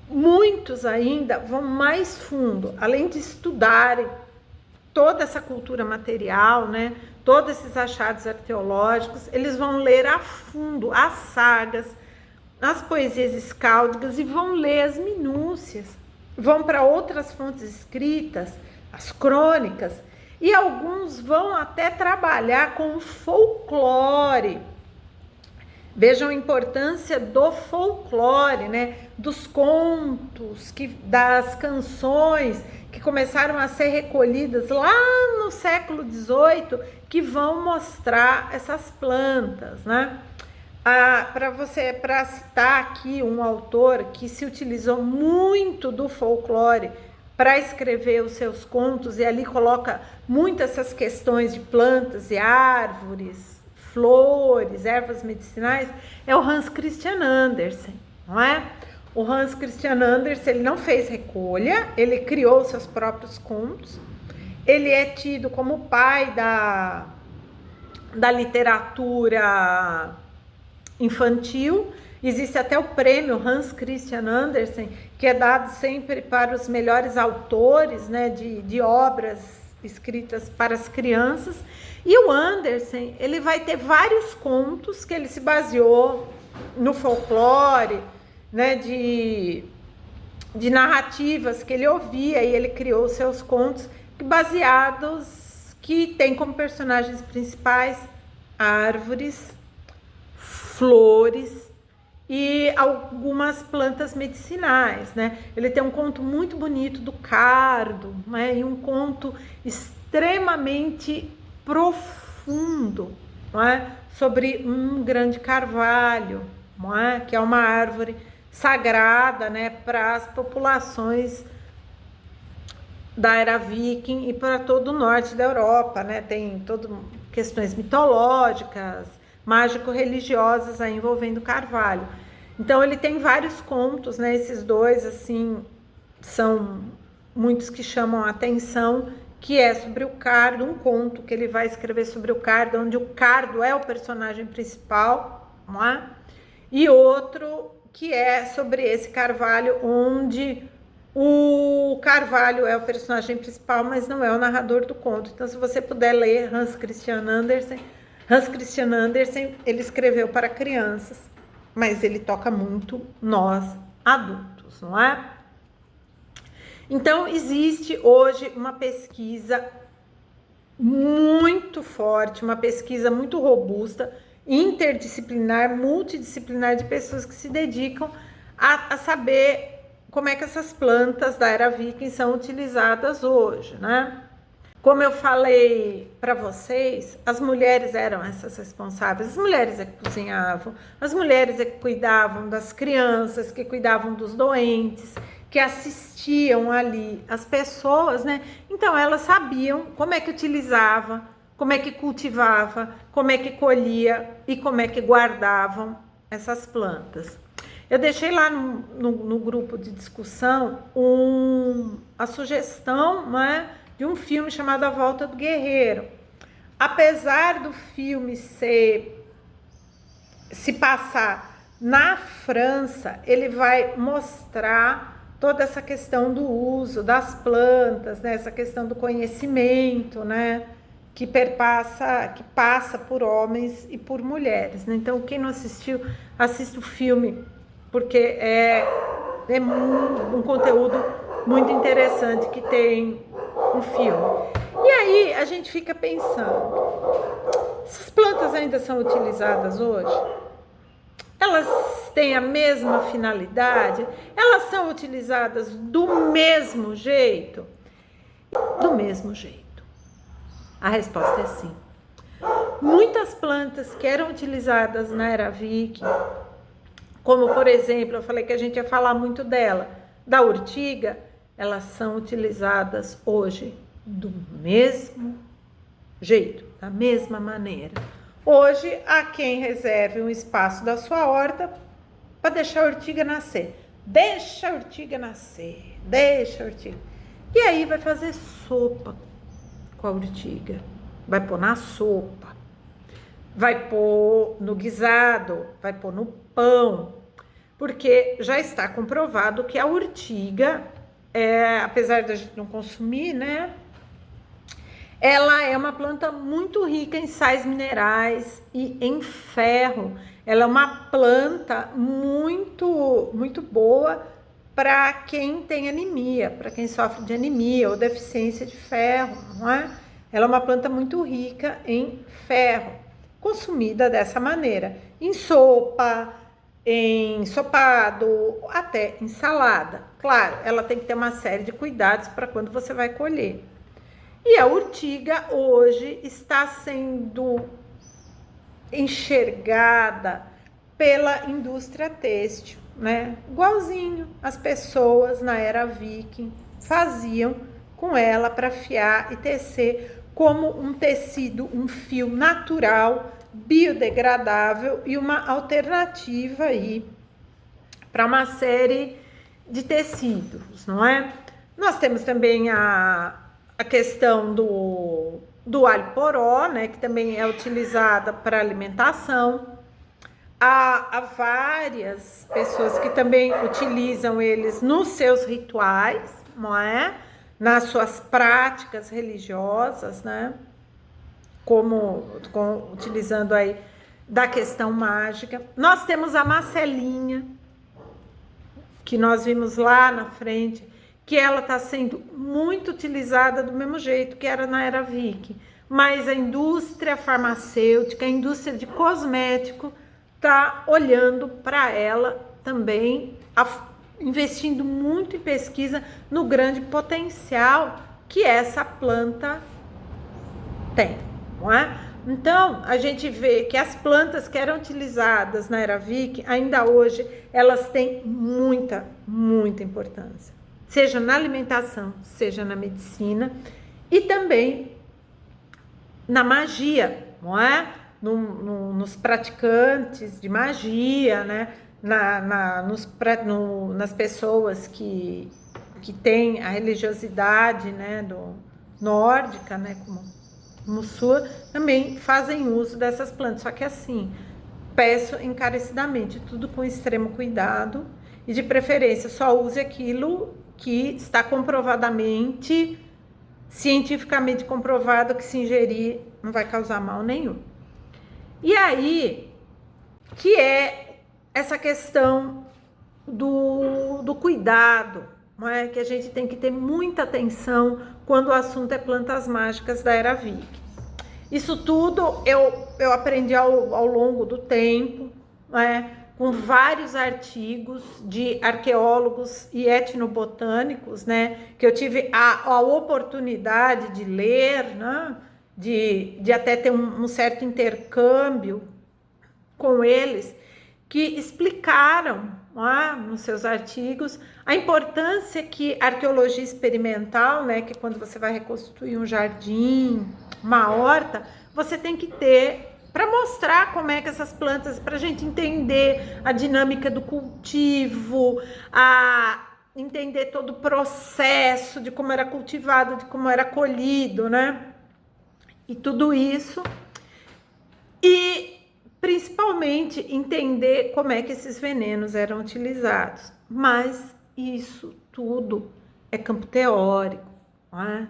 Muitos ainda vão mais fundo, além de estudarem toda essa cultura material, né, todos esses achados arqueológicos, eles vão ler a fundo as sagas, as poesias escáldigas e vão ler as minúcias, vão para outras fontes escritas, as crônicas, e alguns vão até trabalhar com o folclore. Vejam a importância do folclore, né? Dos contos, das canções que começaram a ser recolhidas lá no século XVIII, que vão mostrar essas plantas, né? Para citar aqui um autor que se utilizou muito do folclore para escrever os seus contos, e ali coloca muitas essas questões de plantas e árvores, flores, ervas medicinais, é o Hans Christian Andersen, não é? O Hans Christian Andersen, ele não fez recolha, ele criou seus próprios contos, ele é tido como o pai da literatura infantil. Existe até o prêmio Hans Christian Andersen, que é dado sempre para os melhores autores, né, de obras escritas para as crianças. E o Andersen, ele vai ter vários contos que ele se baseou no folclore, né, de narrativas que ele ouvia, e ele criou seus contos baseados, que tem como personagens principais árvores, flores e algumas plantas medicinais, né? Ele tem um conto muito bonito do cardo, né? E um conto extremamente profundo, não é? Sobre um grande carvalho, não é? Que é uma árvore sagrada, né, para as populações da era viking e para todo o norte da Europa, né? Tem questões mitológicas, mágico-religiosas aí envolvendo carvalho. Então ele tem vários contos, né? Esses dois, assim, são muitos que chamam a atenção, que é sobre o cardo, um conto que ele vai escrever sobre o cardo, onde o cardo é o personagem principal, não é? E outro que é sobre esse carvalho, onde o carvalho é o personagem principal, mas não é o narrador do conto. Então, se você puder ler Hans Christian Andersen, ele escreveu para crianças, mas ele toca muito nós adultos, não é? Então, existe hoje uma pesquisa muito forte, uma pesquisa muito robusta, interdisciplinar, multidisciplinar, de pessoas que se dedicam a saber como é que essas plantas da era viking são utilizadas hoje, né? Como eu falei para vocês, as mulheres eram essas responsáveis, as mulheres é que cozinhavam, as mulheres é que cuidavam das crianças, que cuidavam dos doentes, que assistiam ali as pessoas, né? Então elas sabiam como é que utilizava, como é que cultivava, como é que colhia e como é que guardavam essas plantas. Eu deixei lá no grupo de discussão a sugestão, né, de um filme chamado A Volta do Guerreiro. Apesar do filme se passar na França, ele vai mostrar toda essa questão do uso das plantas, né, essa questão do conhecimento, né, que passa por homens e por mulheres, né? Então, quem não assistiu, assista o filme, porque é um conteúdo muito interessante que tem um filme. E aí a gente fica pensando, essas plantas ainda são utilizadas hoje? Elas têm a mesma finalidade? Elas são utilizadas do mesmo jeito? Do mesmo jeito. A resposta é sim. Muitas plantas que eram utilizadas na era Viking, como por exemplo, eu falei que a gente ia falar muito dela, da urtiga, elas são utilizadas hoje do mesmo jeito, da mesma maneira. Hoje, há quem reserve um espaço da sua horta para deixar a urtiga nascer. Deixa a urtiga nascer, deixa a urtiga. E aí vai fazer sopa com a urtiga. Vai pôr na sopa, vai pôr no guisado, vai pôr no pão. Porque já está comprovado que a urtiga, apesar de a gente não consumir, né? Ela é uma planta muito rica em sais minerais e em ferro. Ela é uma planta muito, muito boa para quem tem anemia, para quem sofre de anemia ou deficiência de ferro, não é? Ela é uma planta muito rica em ferro, consumida dessa maneira, em sopa, em ensopado, até em salada. Claro, ela tem que ter uma série de cuidados para quando você vai colher. E a urtiga hoje está sendo enxergada pela indústria têxtil, né? Igualzinho as pessoas na era Viking faziam com ela para fiar e tecer como um tecido, um fio natural, biodegradável e uma alternativa aí para uma série de tecidos, não é? Nós temos também a questão do alho poró, né, que também é utilizada para alimentação. Há várias pessoas que também utilizam eles nos seus rituais, não é? Nas suas práticas religiosas, né? Utilizando aí da questão mágica. Nós temos a macelinha, que nós vimos lá na frente, que ela está sendo muito utilizada do mesmo jeito que era na era Viking, mas a indústria farmacêutica, a indústria de cosmético está olhando para ela também, investindo muito em pesquisa no grande potencial que essa planta tem, não é? Então, a gente vê que as plantas que eram utilizadas na era Viking, ainda hoje, elas têm muita, muita importância. Seja na alimentação, seja na medicina e também na magia, não é? Nos praticantes de magia, né? Nas pessoas que têm a religiosidade, né? Nórdica, né? Como sua, também fazem uso dessas plantas. Só que assim, peço encarecidamente, tudo com extremo cuidado e de preferência só use aquilo que está comprovadamente, cientificamente comprovado que se ingerir não vai causar mal nenhum. E aí, que é essa questão do cuidado, não é? Que a gente tem que ter muita atenção quando o assunto é plantas mágicas da era Viking. Isso tudo eu aprendi ao longo do tempo, não é? Com vários artigos de arqueólogos e etnobotânicos, né, que eu tive a oportunidade de ler, né, de até ter um certo intercâmbio com eles, que explicaram, nos seus artigos a importância que a arqueologia experimental, né, que quando você vai reconstruir um jardim, uma horta, você tem que ter para mostrar como é que essas plantas, para a gente entender a dinâmica do cultivo, entender todo o processo de como era cultivado, de como era colhido, né? E tudo isso. E principalmente entender como é que esses venenos eram utilizados. Mas isso tudo é campo teórico.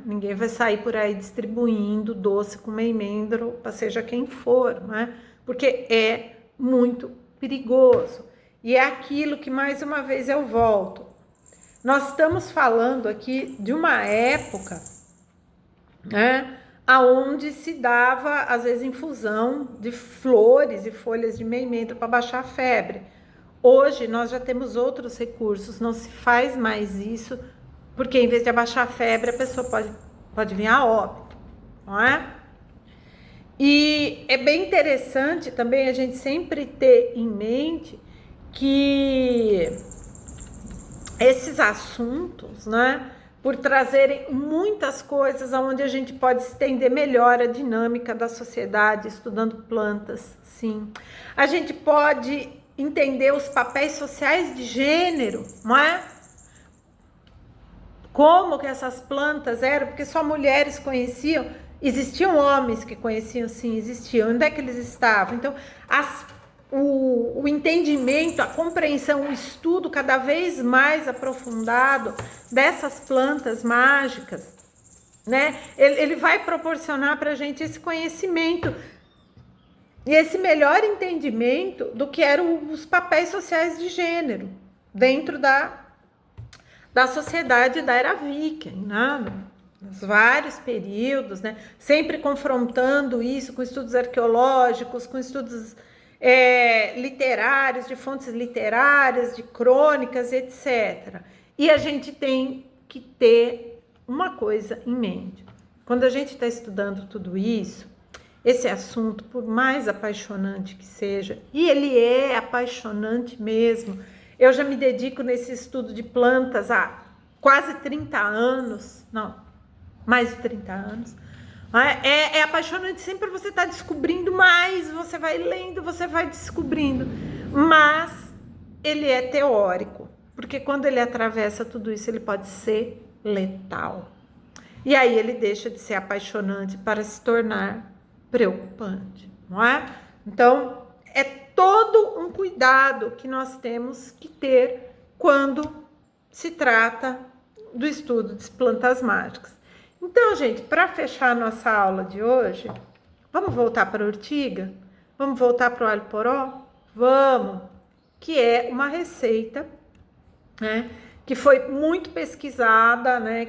Ninguém vai sair por aí distribuindo doce com meimendro para seja quem for, porque é muito perigoso. E é aquilo que, mais uma vez, eu volto. Nós estamos falando aqui de uma época, aonde se dava, às vezes, infusão de flores e folhas de meimendro para baixar a febre. Hoje, nós já temos outros recursos, não se faz mais isso, porque em vez de abaixar a febre, a pessoa pode vir a óbito, não é? E é bem interessante também a gente sempre ter em mente que esses assuntos, né, por trazerem muitas coisas onde a gente pode estender melhor a dinâmica da sociedade, estudando plantas, sim. A gente pode entender os papéis sociais de gênero, não é? Como que essas plantas eram, porque só mulheres conheciam, existiam homens que conheciam, sim, existiam. Onde é que eles estavam? Então, o entendimento, a compreensão, o estudo cada vez mais aprofundado dessas plantas mágicas, né? Ele vai proporcionar para a gente esse conhecimento e esse melhor entendimento do que eram os papéis sociais de gênero dentro da sociedade da era viking, né? Nos vários períodos, né? Sempre confrontando isso com estudos arqueológicos, com estudos literários, de fontes literárias, de crônicas, etc. E a gente tem que ter uma coisa em mente. Quando a gente está estudando tudo isso, esse assunto, por mais apaixonante que seja, e ele é apaixonante mesmo. Eu já me dedico nesse estudo de plantas há quase 30 anos, não, mais de 30 anos. É apaixonante, sempre você está descobrindo mais, você vai lendo, você vai descobrindo, mas ele é teórico, porque quando ele atravessa tudo isso, ele pode ser letal. E aí ele deixa de ser apaixonante para se tornar preocupante, não é? Então, é todo um cuidado que nós temos que ter quando se trata do estudo de plantas mágicas. Então, gente, para fechar a nossa aula de hoje, vamos voltar para a urtiga? Vamos voltar para o alho poró? Vamos! Que é uma receita, né, que foi muito pesquisada, né,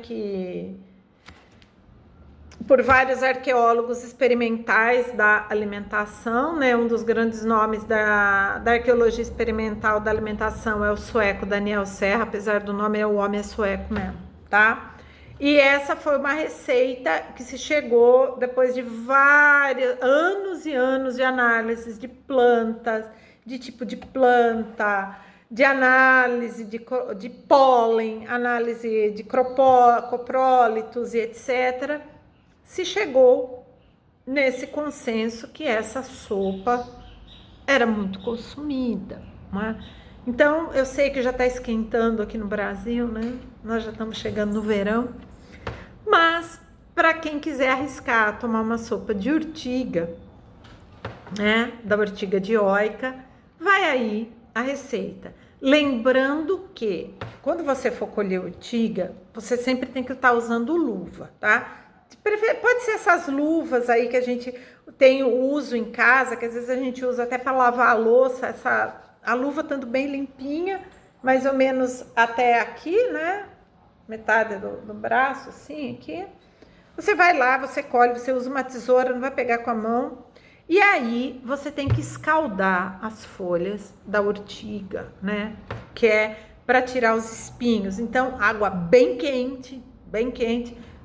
por vários arqueólogos experimentais da alimentação, né? Um dos grandes nomes da arqueologia experimental da alimentação é o sueco Daniel Serra, apesar do nome, o homem é sueco mesmo, tá? E essa foi uma receita que se chegou depois de vários anos e anos de análises de plantas, de tipo de planta, de análise de pólen, análise de coprólitos e etc., se chegou nesse consenso que essa sopa era muito consumida, não é? Então, eu sei que já está esquentando aqui no Brasil, né? Nós já estamos chegando no verão, mas para quem quiser arriscar tomar uma sopa de urtiga, né? Da urtiga dioica, vai aí a receita. Lembrando que quando você for colher urtiga, você sempre tem que estar usando luva, tá? Pode ser essas luvas aí que a gente tem o uso em casa, que às vezes a gente usa até para lavar a louça, a luva estando bem limpinha, mais ou menos até aqui, né? Metade do braço, assim, aqui. Você vai lá, você colhe, você usa uma tesoura, não vai pegar com a mão. E aí, você tem que escaldar as folhas da urtiga, né? Que é para tirar os espinhos. Então, água bem quente,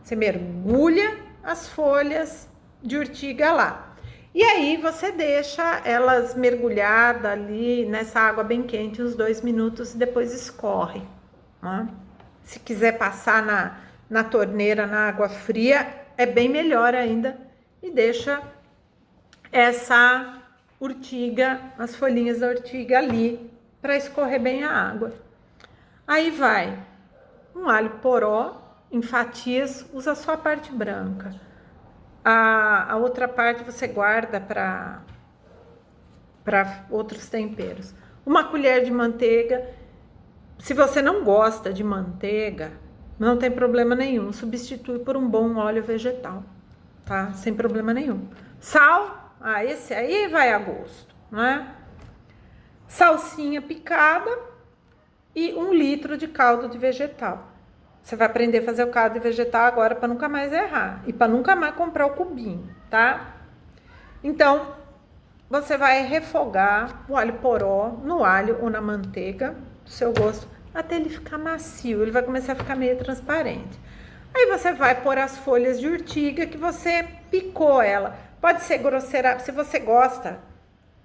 você mergulha as folhas de urtiga lá. E aí, você deixa elas mergulhadas ali nessa água bem quente uns 2 minutos e depois escorre, né? Se quiser passar na torneira, na água fria, é bem melhor ainda. E deixa essa urtiga, as folhinhas da urtiga ali, para escorrer bem a água. Aí vai um alho poró em fatias, usa só a parte branca. A outra parte você guarda para outros temperos. Uma colher de manteiga. Se você não gosta de manteiga, não tem problema nenhum. Substitui por um bom óleo vegetal, tá? Sem problema nenhum. Sal, esse aí vai a gosto, né? Salsinha picada e 1 litro de caldo de vegetal. Você vai aprender a fazer o caldo de vegetal agora para nunca mais errar. E para nunca mais comprar o cubinho, tá? Então, você vai refogar o alho poró no alho ou na manteiga, do seu gosto, até ele ficar macio. Ele vai começar a ficar meio transparente. Aí você vai pôr as folhas de urtiga que você picou ela. Pode ser grosseira, se você gosta,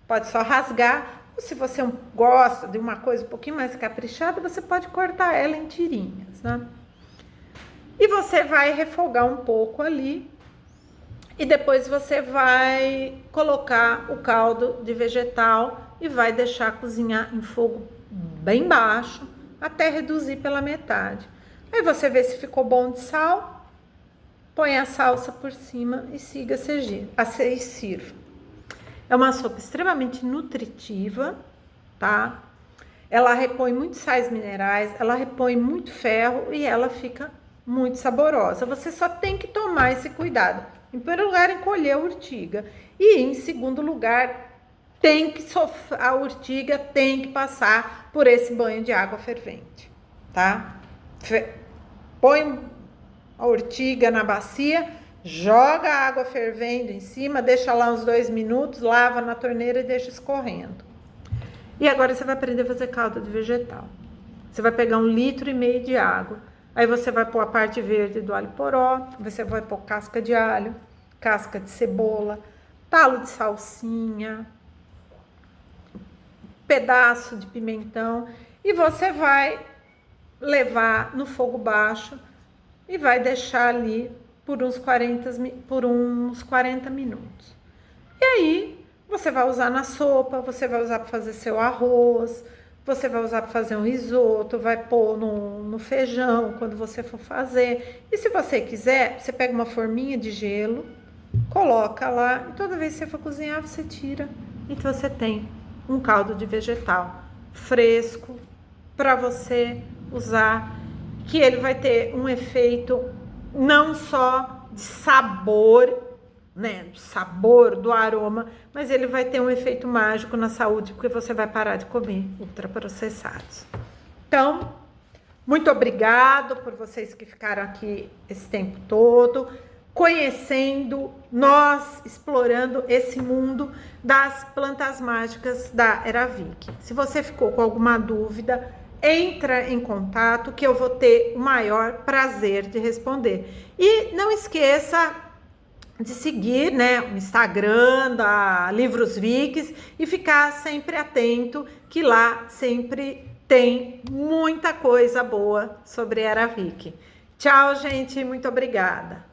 pode só rasgar. Ou se você gosta de uma coisa um pouquinho mais caprichada, você pode cortar ela em tirinhas, né? E você vai refogar um pouco ali. E depois você vai colocar o caldo de vegetal e vai deixar cozinhar em fogo bem baixo até reduzir pela metade. Aí você vê se ficou bom de sal, põe a salsa por cima e siga a sirva. É uma sopa extremamente nutritiva, tá? Ela repõe muitos sais minerais, ela repõe muito ferro e ela fica muito saborosa. Você só tem que tomar esse cuidado. Em primeiro lugar, encolher a urtiga. E em segundo lugar, a urtiga tem que passar por esse banho de água fervente, tá? Põe a urtiga na bacia, joga a água fervendo em cima, deixa lá uns 2 minutos, lava na torneira e deixa escorrendo. E agora você vai aprender a fazer caldo de vegetal. Você vai pegar 1,5 litro de água. Aí você vai pôr a parte verde do alho poró, você vai pôr casca de alho, casca de cebola, talo de salsinha, pedaço de pimentão. E você vai levar no fogo baixo e vai deixar ali por uns 40 minutos. E aí, você vai usar na sopa, você vai usar para fazer seu arroz, você vai usar para fazer um risoto, vai pôr no feijão quando você for fazer. E se você quiser, você pega uma forminha de gelo, coloca lá e toda vez que você for cozinhar, você tira e você tem um caldo de vegetal fresco para você usar, que ele vai ter um efeito não só de sabor, né, do sabor, do aroma, mas ele vai ter um efeito mágico na saúde, porque você vai parar de comer ultraprocessados. Então, muito obrigado por vocês que ficaram aqui esse tempo todo, conhecendo, nós explorando esse mundo das plantas mágicas da Eravic. Se você ficou com alguma dúvida, entra em contato que eu vou ter o maior prazer de responder. E não esqueça de seguir, né, o Instagram da Livros Vics e ficar sempre atento, que lá sempre tem muita coisa boa sobre Eravic. Tchau, gente, muito obrigada.